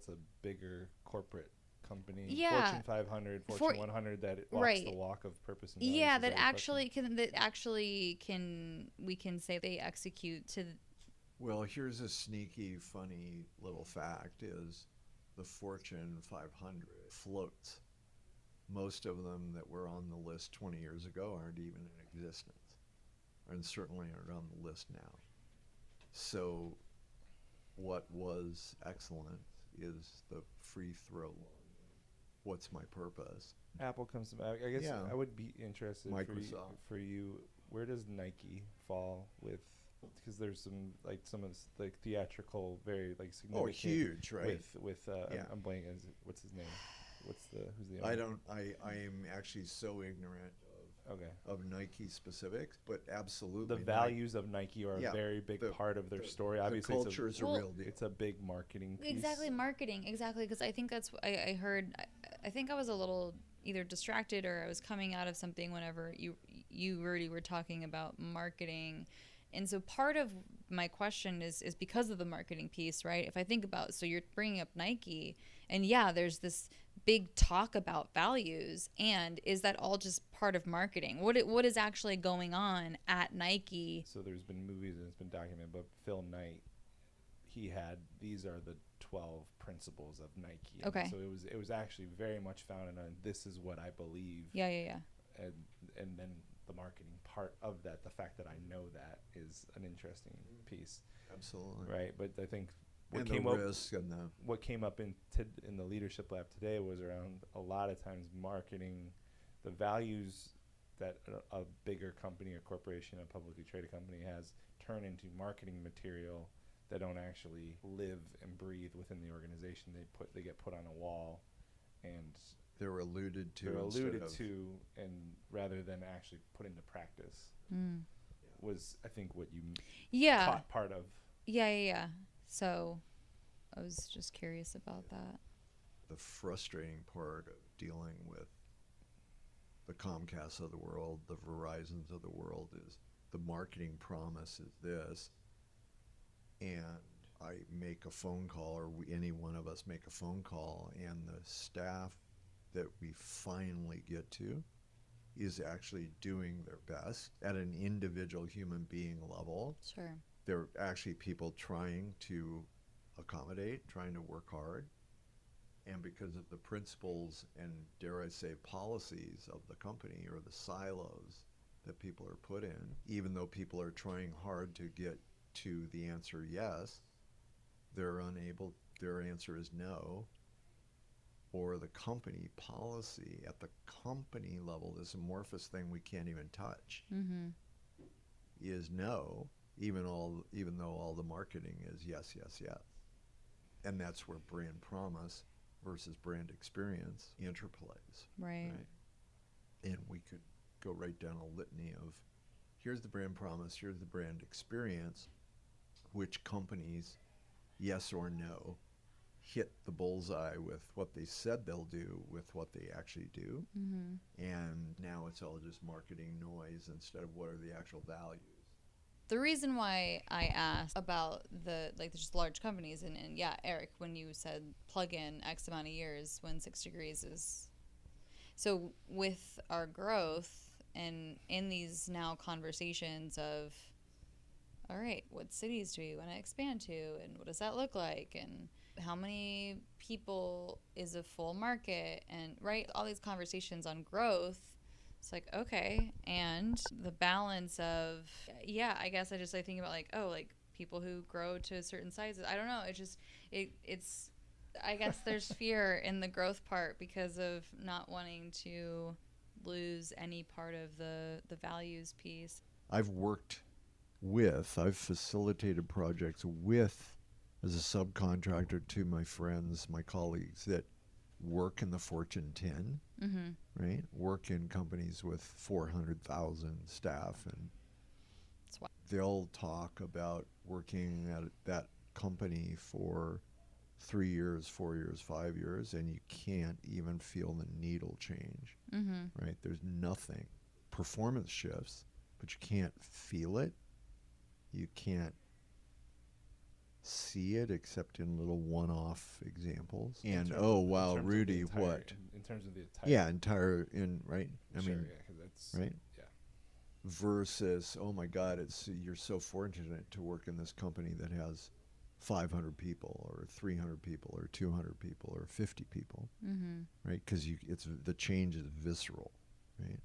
a bigger corporate company, Fortune 500, Fortune 100 that walks the walk of purpose and values? Yeah, that actually can we can say they execute to. Well, here's a sneaky, funny little fact: is the Fortune 500 floats. Most of them that were on the list 20 years ago aren't even in existence, and certainly aren't on the list now. So, what was excellent is the free throw. What's my purpose? Apple comes to back. I guess I would be interested for you. Where does Nike fall with? Because there's some of this, like theatrical, very like significant. Oh, huge, right? With I'm blanking. What's his name? Who's the owner? I am actually so ignorant of Nike specifics, but absolutely. The values of Nike are a very big part of their story. Obviously, the culture is a real deal. It's a big marketing piece. Marketing, because I think that's I heard. I think I was a little either distracted or I was coming out of something whenever you Rudy were talking about marketing. And so part of my question is because of the marketing piece, right? If I think about, so you're bringing up Nike, and there's this big talk about values, and is that all just part of marketing? What is actually going on at Nike? So there's been movies and it's been documented, but Phil Knight, these are the 12 principles of Nike. Okay. So it was actually very much founded on, this is what I believe. Yeah. And then the marketing part of that, the fact that I know that, is an interesting piece. Absolutely. Right, but I think what came up in the leadership lab today was around a lot of times marketing, the values that a bigger company or corporation, a publicly traded company has, turn into marketing material that don't actually live and breathe within the organization. They get put on a wall, and they're alluded to, and rather than actually put into practice, was I think what you caught part of. Yeah. So I was just curious about that. The frustrating part of dealing with the Comcasts of the world, the Verizons of the world, is the marketing promise is this, and I make a phone call, or any one of us make a phone call, and the staff that we finally get to is actually doing their best at an individual human being level. Sure. They're actually people trying to accommodate, trying to work hard. And because of the principles and, dare I say, policies of the company, or the silos that people are put in, even though people are trying hard to get to the answer yes, they're unable, their answer is no. Or the company policy at the company level, this amorphous thing we can't even touch, is no, even though all the marketing is yes. And that's where brand promise versus brand experience interplays. Right. And we could go right down a litany of, here's the brand promise, here's the brand experience. which companies, yes or no, hit the bullseye with what they said they'll do with what they actually do. And now it's all just marketing noise instead of what are the actual values. The reason why I asked about the just large companies, and yeah, Eric, when you said plug in X amount of years when 6 degrees is, so with our growth and in these now conversations of, all right, what cities do we want to expand to, and what does that look like, and how many people is a full market, and right, all these conversations on growth. It's like, okay, and the balance of, yeah, I guess I think about like, oh, like people who grow to a certain sizes. I don't know. It's I guess there's fear in the growth part because of not wanting to lose any part of the values piece. I've facilitated projects with, as a subcontractor to my friends, my colleagues that work in the Fortune 10, right? Work in companies with 400,000 staff, and they'll talk about working at that company for 3 years, 4 years, 5 years, and you can't even feel the needle change, right? There's nothing. Performance shifts, but you can't feel it. You can't see it except in little one-off examples. And oh wow, Rudy, what? In terms of the right? I mean, yeah, 'cause that's right? Yeah. Versus, oh my God, you're so fortunate to work in this company that has 500 people or 300 people or 200 people or 50 people, right? Because the change is visceral, right?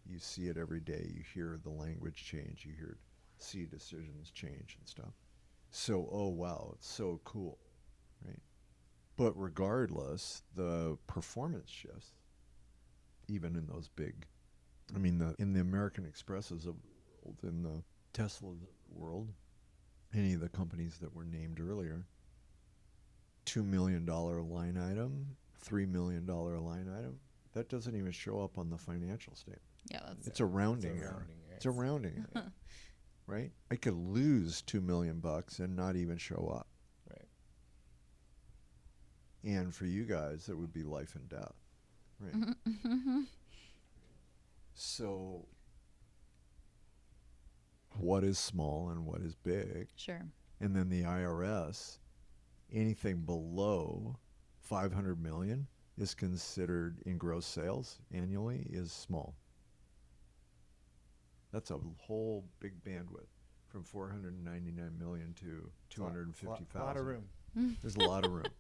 You see it every day. You hear the language change. You see decisions change and stuff. So, oh wow, it's so cool, right? But regardless, the performance shifts, even in those big, in the American Expresses of the world, in the Tesla world, any of the companies that were named earlier, $2 million line item, $3 million line item, that doesn't even show up on the financial statement. Yeah, it's a rounding error. It's a rounding error. Right? I could lose $2 million and not even show up. Right. And for you guys, it would be life and death. Right. So, what is small and what is big? Sure. And then the IRS, anything below 500 million is considered, in gross sales annually, is small. That's a whole big bandwidth from 499 million to 250,000. A lot of room. There's a lot of room.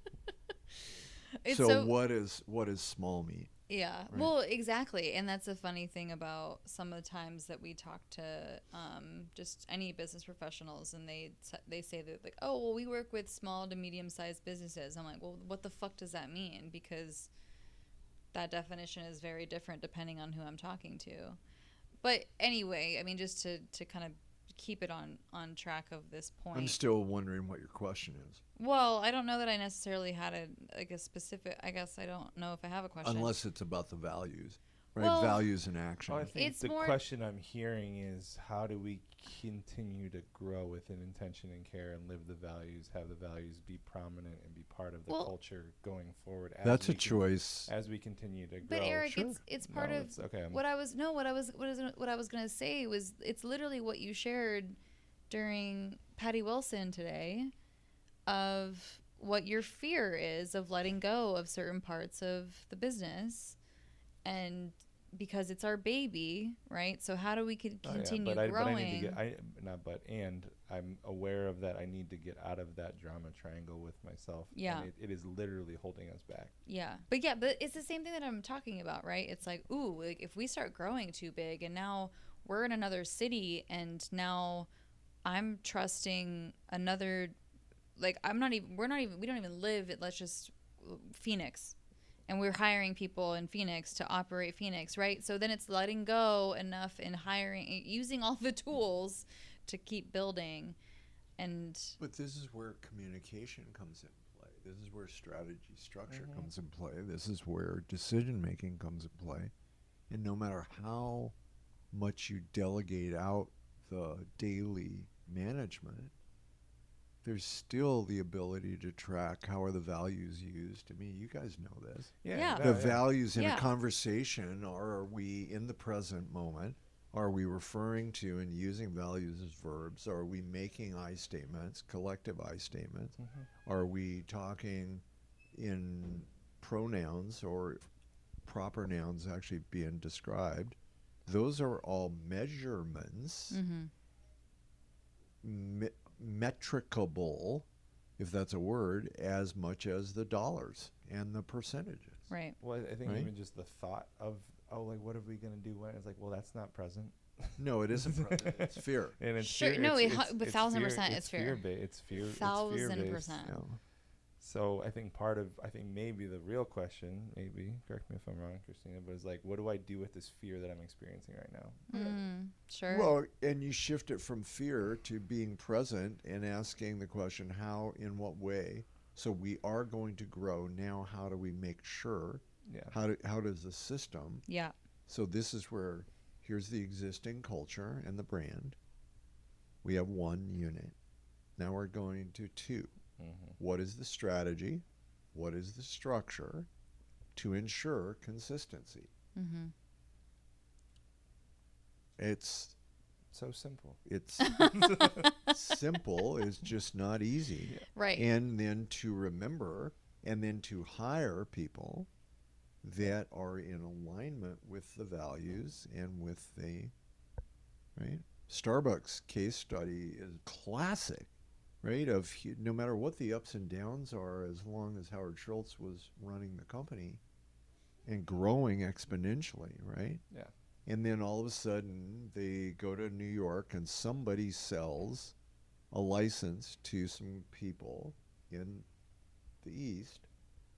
So what is small meat? Yeah, right? Well, exactly. And that's a funny thing about some of the times that we talk to just any business professionals, and they say that, like, oh, well, we work with small to medium-sized businesses. I'm like, well, what the fuck does that mean? Because that definition is very different depending on who I'm talking to. But anyway, I mean, just to kind of keep it on track of this point. I'm still wondering what your question is. Well, I don't know that I necessarily had a specific. I guess I don't know if I have a question. Unless it's about the values, right? Well, values and action. Well, I think It's the more- question I'm hearing is, how do we continue to grow within intention and care and live the values, have the values be prominent and be part of the culture going forward? That's a choice. As we continue to grow. But Eric, Sure. it's part of okay. what I was going to say was, it's literally what you shared during Patty Wilson today, of what your fear is of letting go of certain parts of the business, and because it's our baby, right? So how do we continue growing? But I need to get, I'm aware of that. I need to get out of that drama triangle with myself. Yeah. And it is literally holding us back. Yeah. But it's the same thing that I'm talking about, right? It's like, ooh, like if we start growing too big and now we're in another city and now I'm trusting another, like we don't even live at, let's just, Phoenix. And we're hiring people in Phoenix to operate Phoenix, right? So then it's letting go enough and hiring, using all the tools to keep building. But this is where communication comes into play. This is where strategy structure comes in play. This is where decision making comes in play. And no matter how much you delegate out the daily management, there's still the ability to track how are the values used. I mean, you guys know this. Yeah. The values in Yeah. a conversation are we in the present moment? Are we referring to and using values as verbs? Are we making I statements, collective I statements? Are we talking in pronouns or proper nouns actually being described? Those are all measurements, metricable, if that's a word, as much as the dollars and the percentages. Right. Well, I think Right? even just the thought of, oh, like, what are we going to do when? It's like, well, that's not present. No, it isn't present. It's fear. And it's Sure. fear. No, it's 1,000% it's fear. It's fear. It's 1,000%. Yeah. So I think maybe the real question, maybe, correct me if I'm wrong, Christina, but it's like, what do I do with this fear that I'm experiencing right now? Sure. Well, and you shift it from fear to being present and asking the question, how, in what way? So we are going to grow. Now, how do we make sure? Yeah. How does the system? Yeah. So this is where, here's the existing culture and the brand. We have one unit. Now we're going to two. What is the strategy? What is the structure to ensure consistency? It's So simple. It's simple is just not easy. Right. And then to remember and then to hire people that are in alignment with the values and with the, right? Starbucks case study is classic, right? Of no matter what the ups and downs are, as long as Howard Schultz was running the company and growing exponentially, right? Yeah. And then all of a sudden they go to New York and somebody sells a license to some people in the East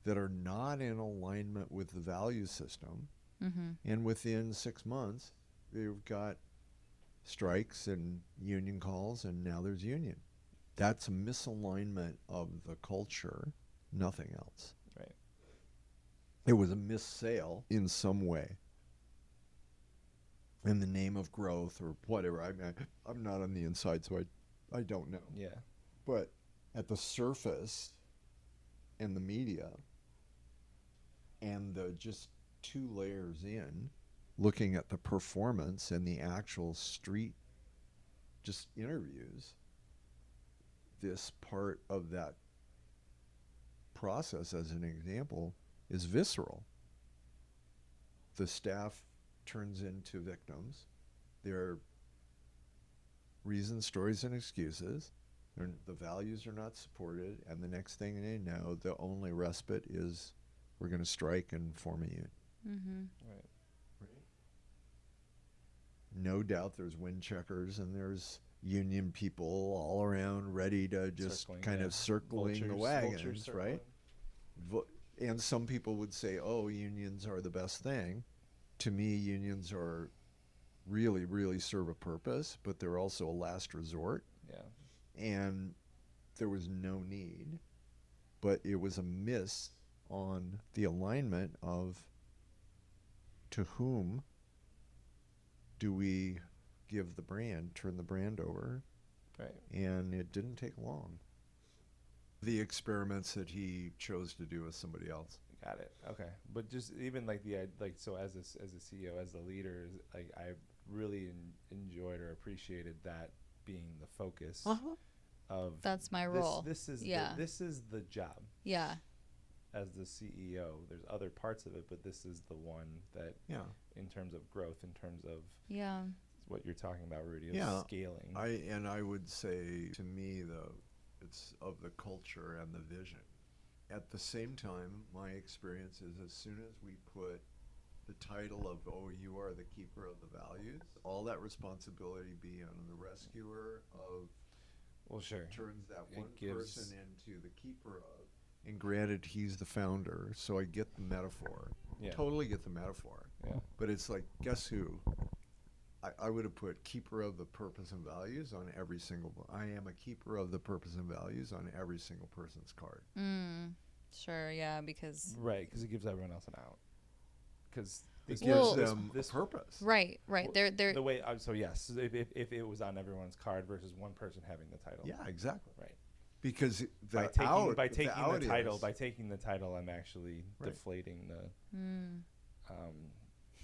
that are not in alignment with the value system. And within 6 months, they've got strikes and union calls, and now there's union. That's a misalignment of the culture, nothing else. Right. It was a missed sale in some way in the name of growth or whatever. I mean, I'm not on the inside, so I don't know. Yeah. But at the surface and the media and the just 2 layers in, looking at the performance and the actual street just interviews, this part of that process, as an example, is visceral. The staff turns into victims. Their reasons, stories, and excuses. The values are not supported, and the next thing they know, the only respite is we're going to strike and form a union. Right. No doubt there's wind checkers and there's union people all around ready to just circling the wagons, right? And some people would say, oh, unions are the best thing. To me, unions are really, really serve a purpose, but they're also a last resort. Yeah. And there was no need, but it was a miss on the alignment of to whom do we give the brand, turn the brand over. Right. And it didn't take long. The experiments that he chose to do with somebody else. Got it. Okay. But just even like so as a CEO, as a leader, like I really enjoyed or appreciated that being the focus of That's my role. This is the job. Yeah. As the CEO, there's other parts of it, but this is the one that, in terms of growth, in terms of what you're talking about, Rudy, of scaling. I would say, to me, it's of the culture and the vision. At the same time, my experience is as soon as we put the title of, oh, you are the keeper of the values, all that responsibility being on the rescuer of, well, sure, turns that one person into the keeper of. And granted, he's the founder, so I get the metaphor. Yeah. Totally get the metaphor. Yeah. But it's like, guess who? I would have put keeper of the purpose and values on every single. I am a keeper of the purpose and values on every single person's card. Sure, yeah, because it gives everyone else an out. Because it gives them a purpose. Right. Well, They're the way. So yes, if it was on everyone's card versus one person having the title. Yeah, exactly. Right. because by taking the title, I'm actually Right. deflating the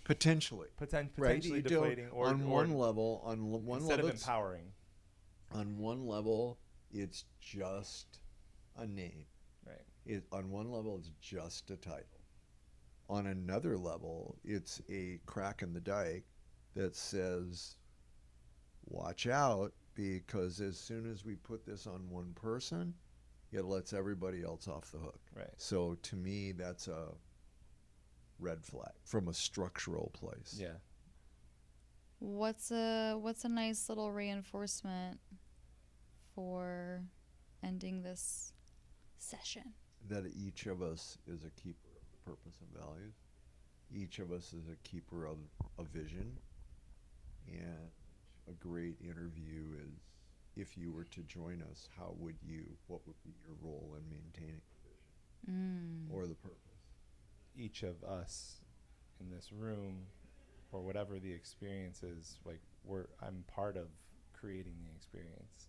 potentially potentially right? deflating or on one level, instead of empowering. On one level, it's just a name. Right. On one level, it's just a title. On another level, it's a crack in the dike that says, watch out, because as soon as we put this on one person, it lets everybody else off the hook. Right. So to me, that's a red flag from a structural place. Yeah. What's a nice little reinforcement for ending this session? That each of us is a keeper of the purpose and values. Each of us is a keeper of a vision. And a great interview is, if you were to join us, what would be your role in maintaining the vision or the purpose? Each of us in this room, or whatever the experience is, like I'm part of creating the experience,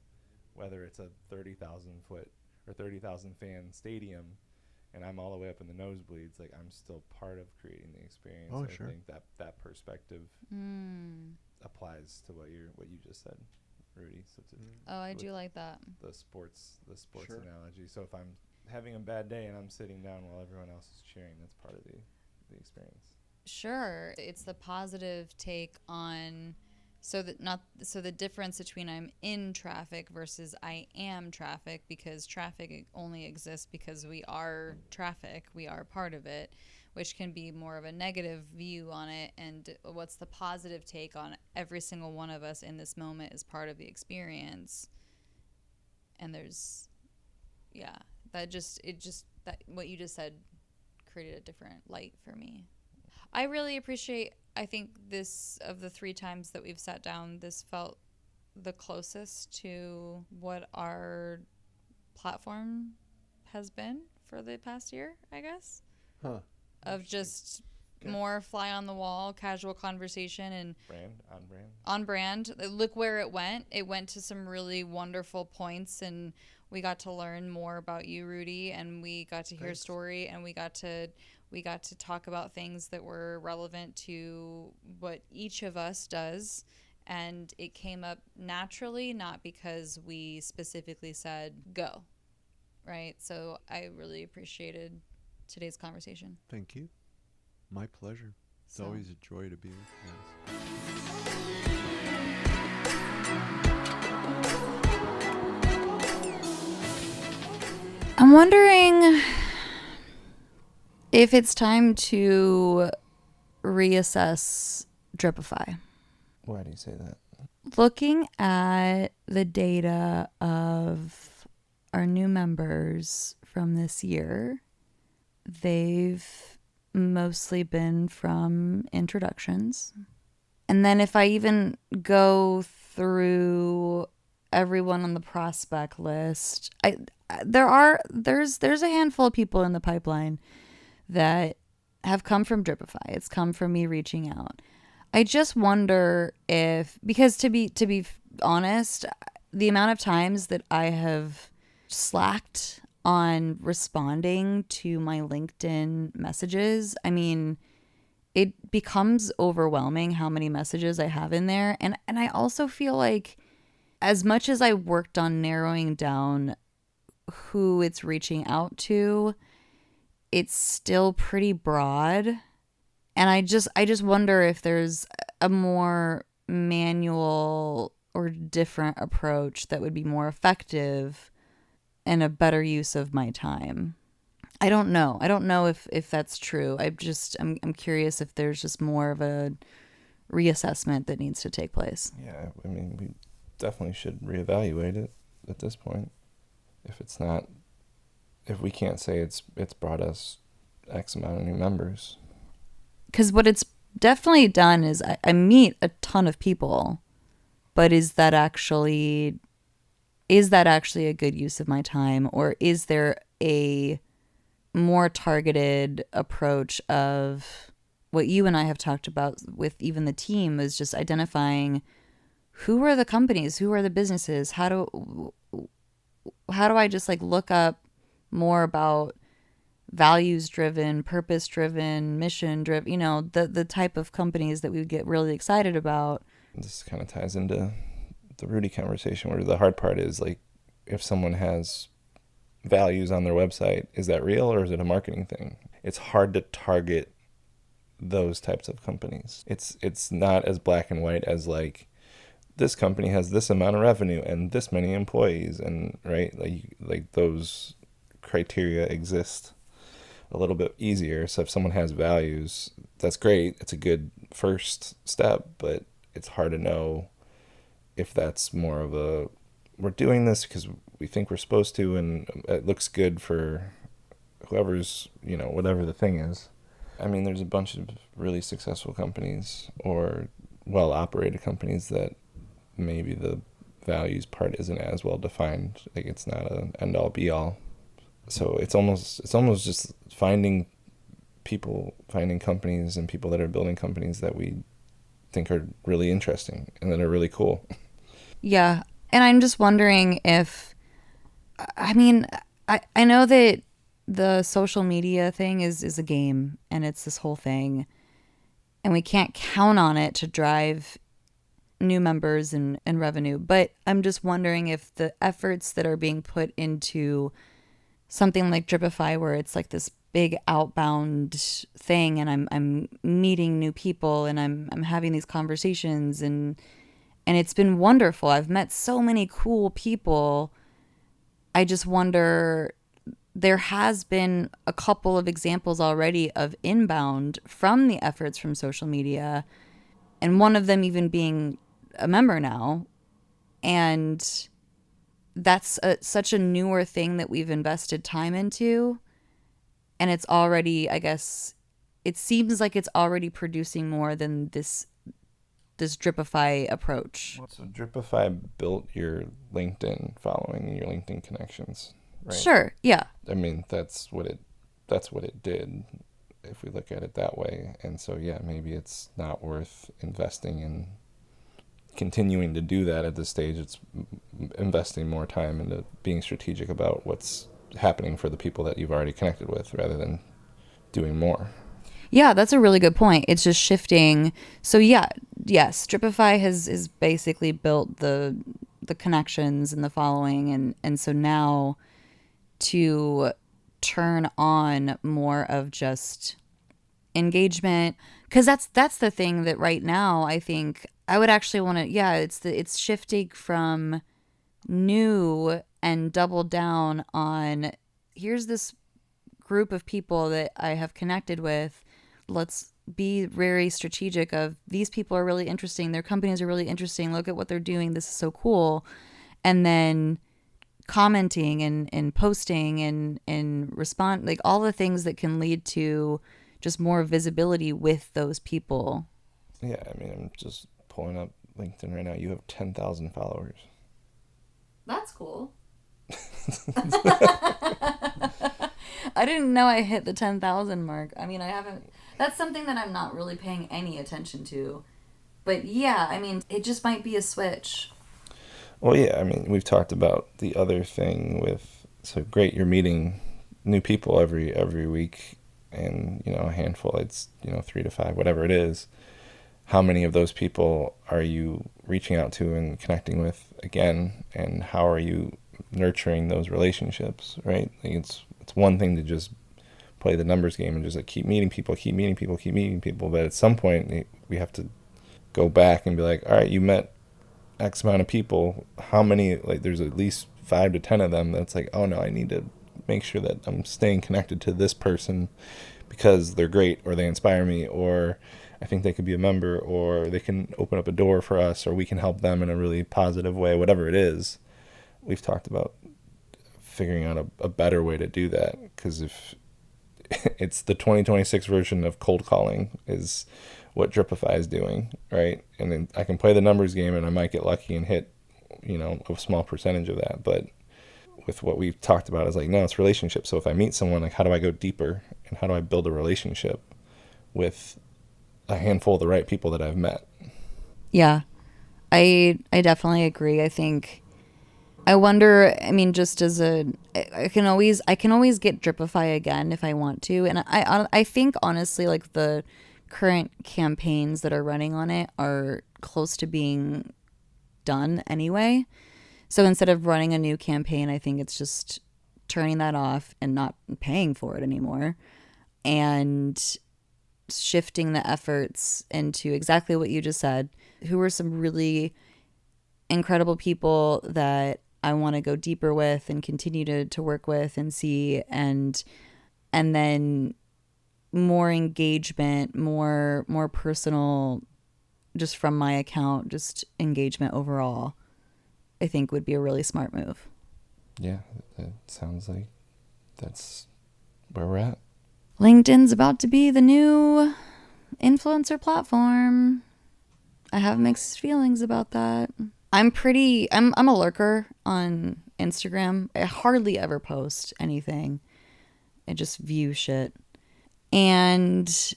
whether it's a 30,000 foot or 30,000 fan stadium and I'm all the way up in the nosebleeds, like I'm still part of creating the experience. Oh, I sure. think that perspective applies to what you just said, Rudy. So I do like that. The sports Sure. analogy. So if I'm having a bad day and I'm sitting down while everyone else is cheering, that's part of the experience. Sure, it's the positive take on the difference between I'm in traffic versus I am traffic, because traffic only exists because we are traffic, we are part of it, which can be more of a negative view on it. And what's the positive take on every single one of us in this moment is part of the experience. And there's that what you just said created a different light for me. I really appreciate, I think this, of the 3 times that we've sat down, this felt the closest to what our platform has been for the past year, I guess. Huh. Of just more fly on the wall, casual conversation, and on brand. Look where it went. It went to some really wonderful points, and we got to learn more about you, Rudy, and we got to hear story, and we got to talk about things that were relevant to what each of us does. And it came up naturally, not because we specifically said go, right? So I really appreciated today's conversation. Thank you. My pleasure. It's always a joy to be with you guys. I'm wondering if it's time to reassess Dripify. Why do you say that? Looking at the data of our new members from this year, they've mostly been from introductions. And then if I even go through everyone on the prospect list, there's a handful of people in the pipeline that have come from Dripify. It's come from me reaching out. I just wonder if, because to be honest, the amount of times that I have slacked on responding to my LinkedIn messages, I mean, it becomes overwhelming how many messages I have in there. And I also feel like, as much as I worked on narrowing down who it's reaching out to, it's still pretty broad. And I just wonder if there's a more manual or different approach that would be more effective and a better use of my time. I don't know. I don't know if that's true. I'm curious if there's just more of a reassessment that needs to take place. Yeah, I mean, we definitely should reevaluate it at this point. If we can't say it's brought us X amount of new members. Because what it's definitely done is I meet a ton of people, but is that actually a good use of my time, or is there a more targeted approach of what you and I have talked about with even the team, is just identifying who are the companies, who are the businesses, how do I just like look up more about values driven, purpose driven, mission driven, the type of companies that we would get really excited about. This kind of ties into the Rudy conversation, where the hard part is like, if someone has values on their website, is that real or is it a marketing thing? It's hard to target those types of companies. It's not as black and white as like, this company has this amount of revenue and this many employees, and right, like those criteria exist a little bit easier. So if someone has values, that's great. It's a good first step, but it's hard to know if that's more of a, we're doing this because we think we're supposed to and it looks good for whoever's, whatever the thing is. I mean, there's a bunch of really successful companies or well-operated companies that maybe the values part isn't as well defined. Like, it's not an end-all be-all. So it's almost just finding companies and people that are building companies that we think are really interesting and that are really cool. Yeah. And I'm just wondering if, I mean, I know that the social media thing is a game and it's this whole thing, and we can't count on it to drive new members and revenue. But I'm just wondering if the efforts that are being put into something like Dripify, where it's like this big outbound thing, and I'm meeting new people and I'm having these conversations, and it's been wonderful. I've met so many cool people. I just wonder, there has been a couple of examples already of inbound from the efforts from social media, and one of them even being a member now. And that's such a newer thing that we've invested time into. And it's already, I guess, it seems like it's already producing more than this Dripify approach. So Dripify built your LinkedIn following and your LinkedIn connections, right? Sure, yeah. I mean, that's what it did, if we look at it that way. And so, yeah, maybe it's not worth investing in continuing to do that at this stage. It's investing more time into being strategic about what's happening for the people that you've already connected with, rather than doing more. Yeah, that's a really good point. It's just shifting. So yeah, yes, Dripify has basically built the connections and the following, and so now to turn on more of just engagement, because that's the thing that right now I think I would actually want to, yeah, it's shifting from new and double down on, here's this group of people that I have connected with. Let's be very strategic of, these people are really interesting. Their companies are really interesting. Look at what they're doing. This is so cool. And then commenting and posting and respond, like all the things that can lead to just more visibility with those people. Yeah, I mean, I'm just pulling up LinkedIn right now. You have 10,000 followers. That's cool. I didn't know I hit the 10,000 mark. I mean, I haven't. That's something that I'm not really paying any attention to. But yeah, I mean, it just might be a switch. Well, yeah, I mean, we've talked about the other thing with, so great, you're meeting new people every week, and, a handful, it's, 3 to 5, whatever it is. How many of those people are you reaching out to and connecting with again, and how are you nurturing those relationships, right? Like, it's one thing to just play the numbers game and just like keep meeting people, but at some point we have to go back and be like, all right, you met X amount of people, how many, like, there's at least 5 to 10 of them that's like, oh no, I need to make sure that I'm staying connected to this person because they're great, or they inspire me, or I think they could be a member, or they can open up a door for us, or we can help them in a really positive way, whatever it is. We've talked about figuring out a better way to do that, because if it's the 2026 version of cold calling is what Dripify is doing, right? And then I can play the numbers game and I might get lucky and hit, a small percentage of that. But with what we've talked about is like, no, it's relationships. So if I meet someone, like, how do I go deeper, and how do I build a relationship with a handful of the right people that I've met? Yeah, I definitely agree. I think I wonder, I mean, just as I can always get Dripify again if I want to. And I think honestly, like the current campaigns that are running on it are close to being done anyway. So instead of running a new campaign, I think it's just turning that off and not paying for it anymore and shifting the efforts into exactly what you just said. Who are some really incredible people that I want to go deeper with and continue to work with and see, and then more engagement, more personal, just from my account, just engagement overall, I think would be a really smart move. Yeah, it sounds like that's where we're at. LinkedIn's about to be the new influencer platform. I have mixed feelings about that. I'm a lurker on Instagram. I hardly ever post anything. I just view shit. And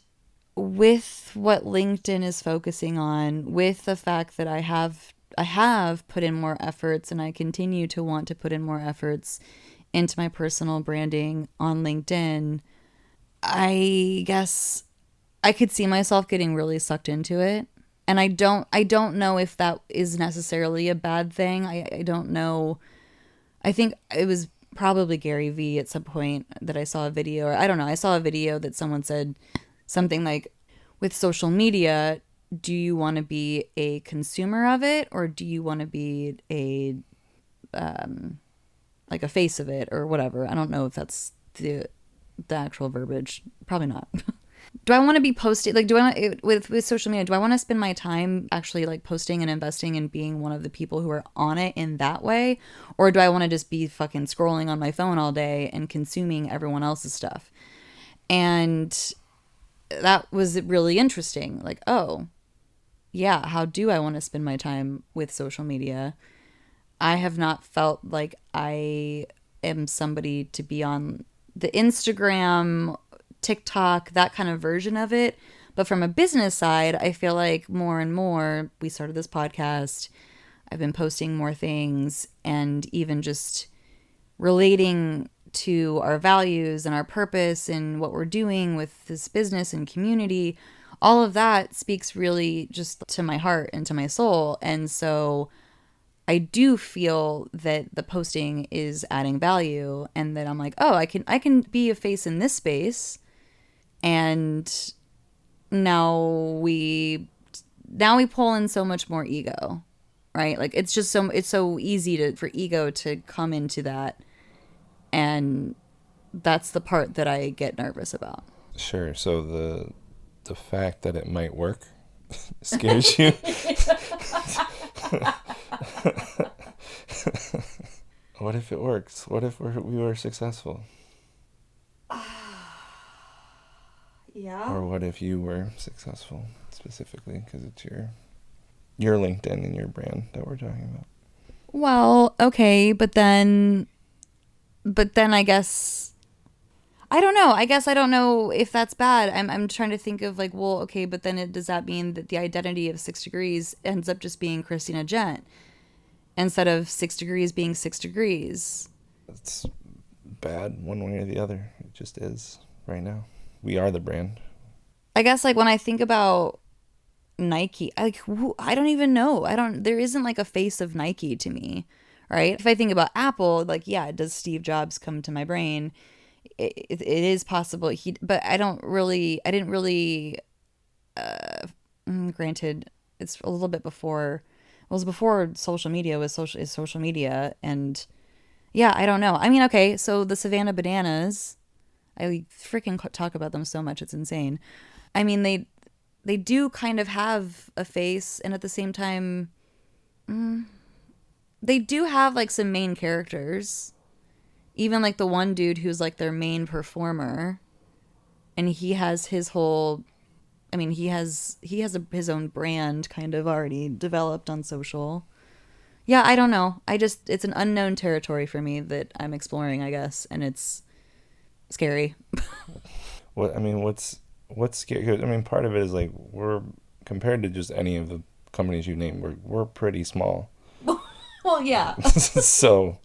with what LinkedIn is focusing on, with the fact that I have put in more efforts and I continue to want to put in more efforts into my personal branding on LinkedIn, I guess I could see myself getting really sucked into it. And I don't know if that is necessarily a bad thing. I don't know. I think it was probably Gary Vee at some point that I saw a video, or I don't know. I saw a video that someone said something like, with social media, do you want to be a consumer of it, or do you want to be a like a face of it or whatever? I don't know if that's the actual verbiage. Probably not. Do I want to be posting, like, do I want, with social media, do I want to spend my time actually like posting and investing and being one of the people who are on it in that way? Or do I want to just be fucking scrolling on my phone all day and consuming everyone else's stuff? And that was really interesting. Like, oh, yeah, how do I want to spend my time with social media? I have not felt like I am somebody to be on the Instagram, TikTok, that kind of version of it. But from a business side, I feel like more and more, we started this podcast, I've been posting more things, and even just relating to our values and our purpose and what we're doing with this business and community. All of that speaks really just to my heart and to my soul. And so I do feel that the posting is adding value, and that I'm like, oh, I can be a face in this space. And now we pull in so much more ego, right? Like it's so easy for ego to come into that, and that's the part that I get nervous about. Sure. So the fact that it might work scares you. What if it works? What if we were successful? Yeah. Or what if you were successful specifically, because it's your LinkedIn and your brand that we're talking about. Well, okay, but then I guess I don't know. I guess I don't know if that's bad. I'm trying to think of like, well, okay, but then does that mean that the identity of 6 Degrees ends up just being Christina Gent instead of 6 Degrees being 6 Degrees? It's bad one way or the other. It just is right now. We are the brand. I guess like when I think about Nike, I don't even know. There isn't like a face of Nike to me, right? If I think about Apple, like, yeah, does Steve Jobs come to my brain? It is possible but I didn't really, granted, it's a little bit before, it was before social media is social media. And yeah, I don't know. I mean, okay, so the Savannah Bananas, I freaking talk about them so much, it's insane. I mean, they do kind of have a face, and at the same time, they do have like some main characters. Even like the one dude who's like their main performer, and he has his whole, I mean, he has his own brand kind of already developed on social. Yeah, I don't know. It's an unknown territory for me that I'm exploring, I guess, and it's scary. What's scary? I mean, part of it is like, we're compared to just any of the companies you name, we're pretty small. Well, yeah. So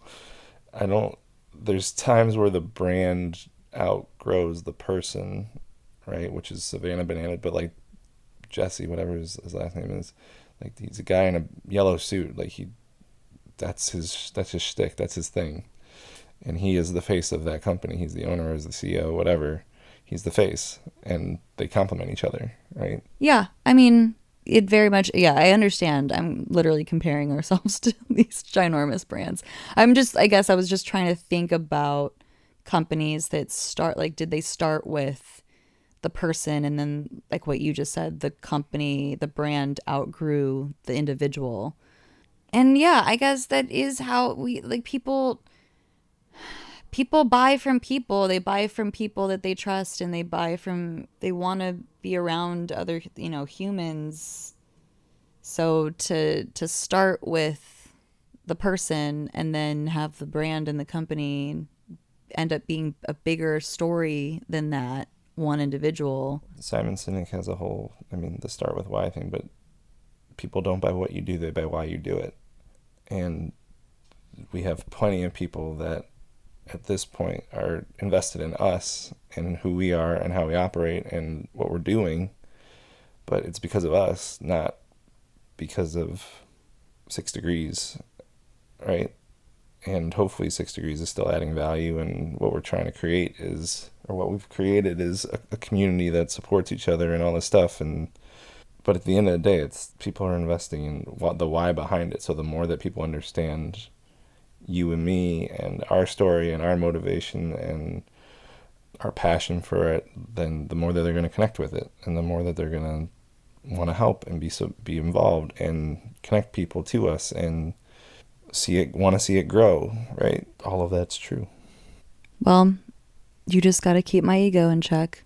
there's times where the brand outgrows the person, right? Which is Savannah Banana, but like Jesse, whatever his last name is, like he's a guy in a yellow suit. Like that's his shtick. That's his thing. And he is the face of that company. He's the owner, is the CEO, whatever. He's the face, and they complement each other, right? Yeah, I mean, it very much, yeah, I understand. I'm literally comparing ourselves to these ginormous brands. I guess I was just trying to think about companies that start, like, did they start with the person and then, like what you just said, the company, the brand outgrew the individual. And yeah, I guess that is how we, like, people buy from people. They buy from people that they trust, and they want to be around other, humans. So to start with the person and then have the brand and the company end up being a bigger story than that one individual. Simon Sinek has a whole, the start with why thing, but people don't buy what you do, they buy why you do it. And we have plenty of people that at this point are invested in us and who we are and how we operate and what we're doing, but it's because of us, not because of 6 Degrees, right? And hopefully 6 Degrees is still adding value, and what we're trying to create is, or what we've created is a community that supports each other and all this stuff. But at the end of the day, it's people are investing in the why behind it. So the more that people understand you and me and our story and our motivation and our passion for it, then the more that they're going to connect with it, and the more that they're going to want to help and be involved and connect people to us and want to see it grow, right? All of that's true. Well, you just got to keep my ego in check.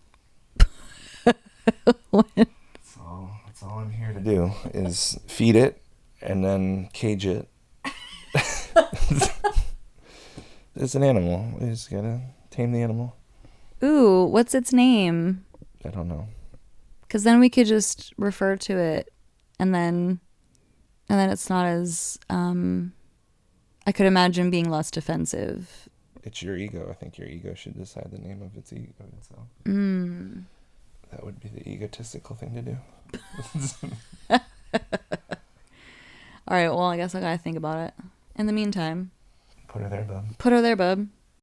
That's all I'm here to do is feed it and then cage it. It's an animal. We just gotta tame the animal. Ooh, what's its name? I don't know. Because then we could just refer to it, and then it's not as I could imagine being less defensive. It's your ego. I think your ego should decide the name of its ego itself. That would be the egotistical thing to do. All right, well, I guess I gotta think about it. In the meantime, Put her there, bub. put her there, bub.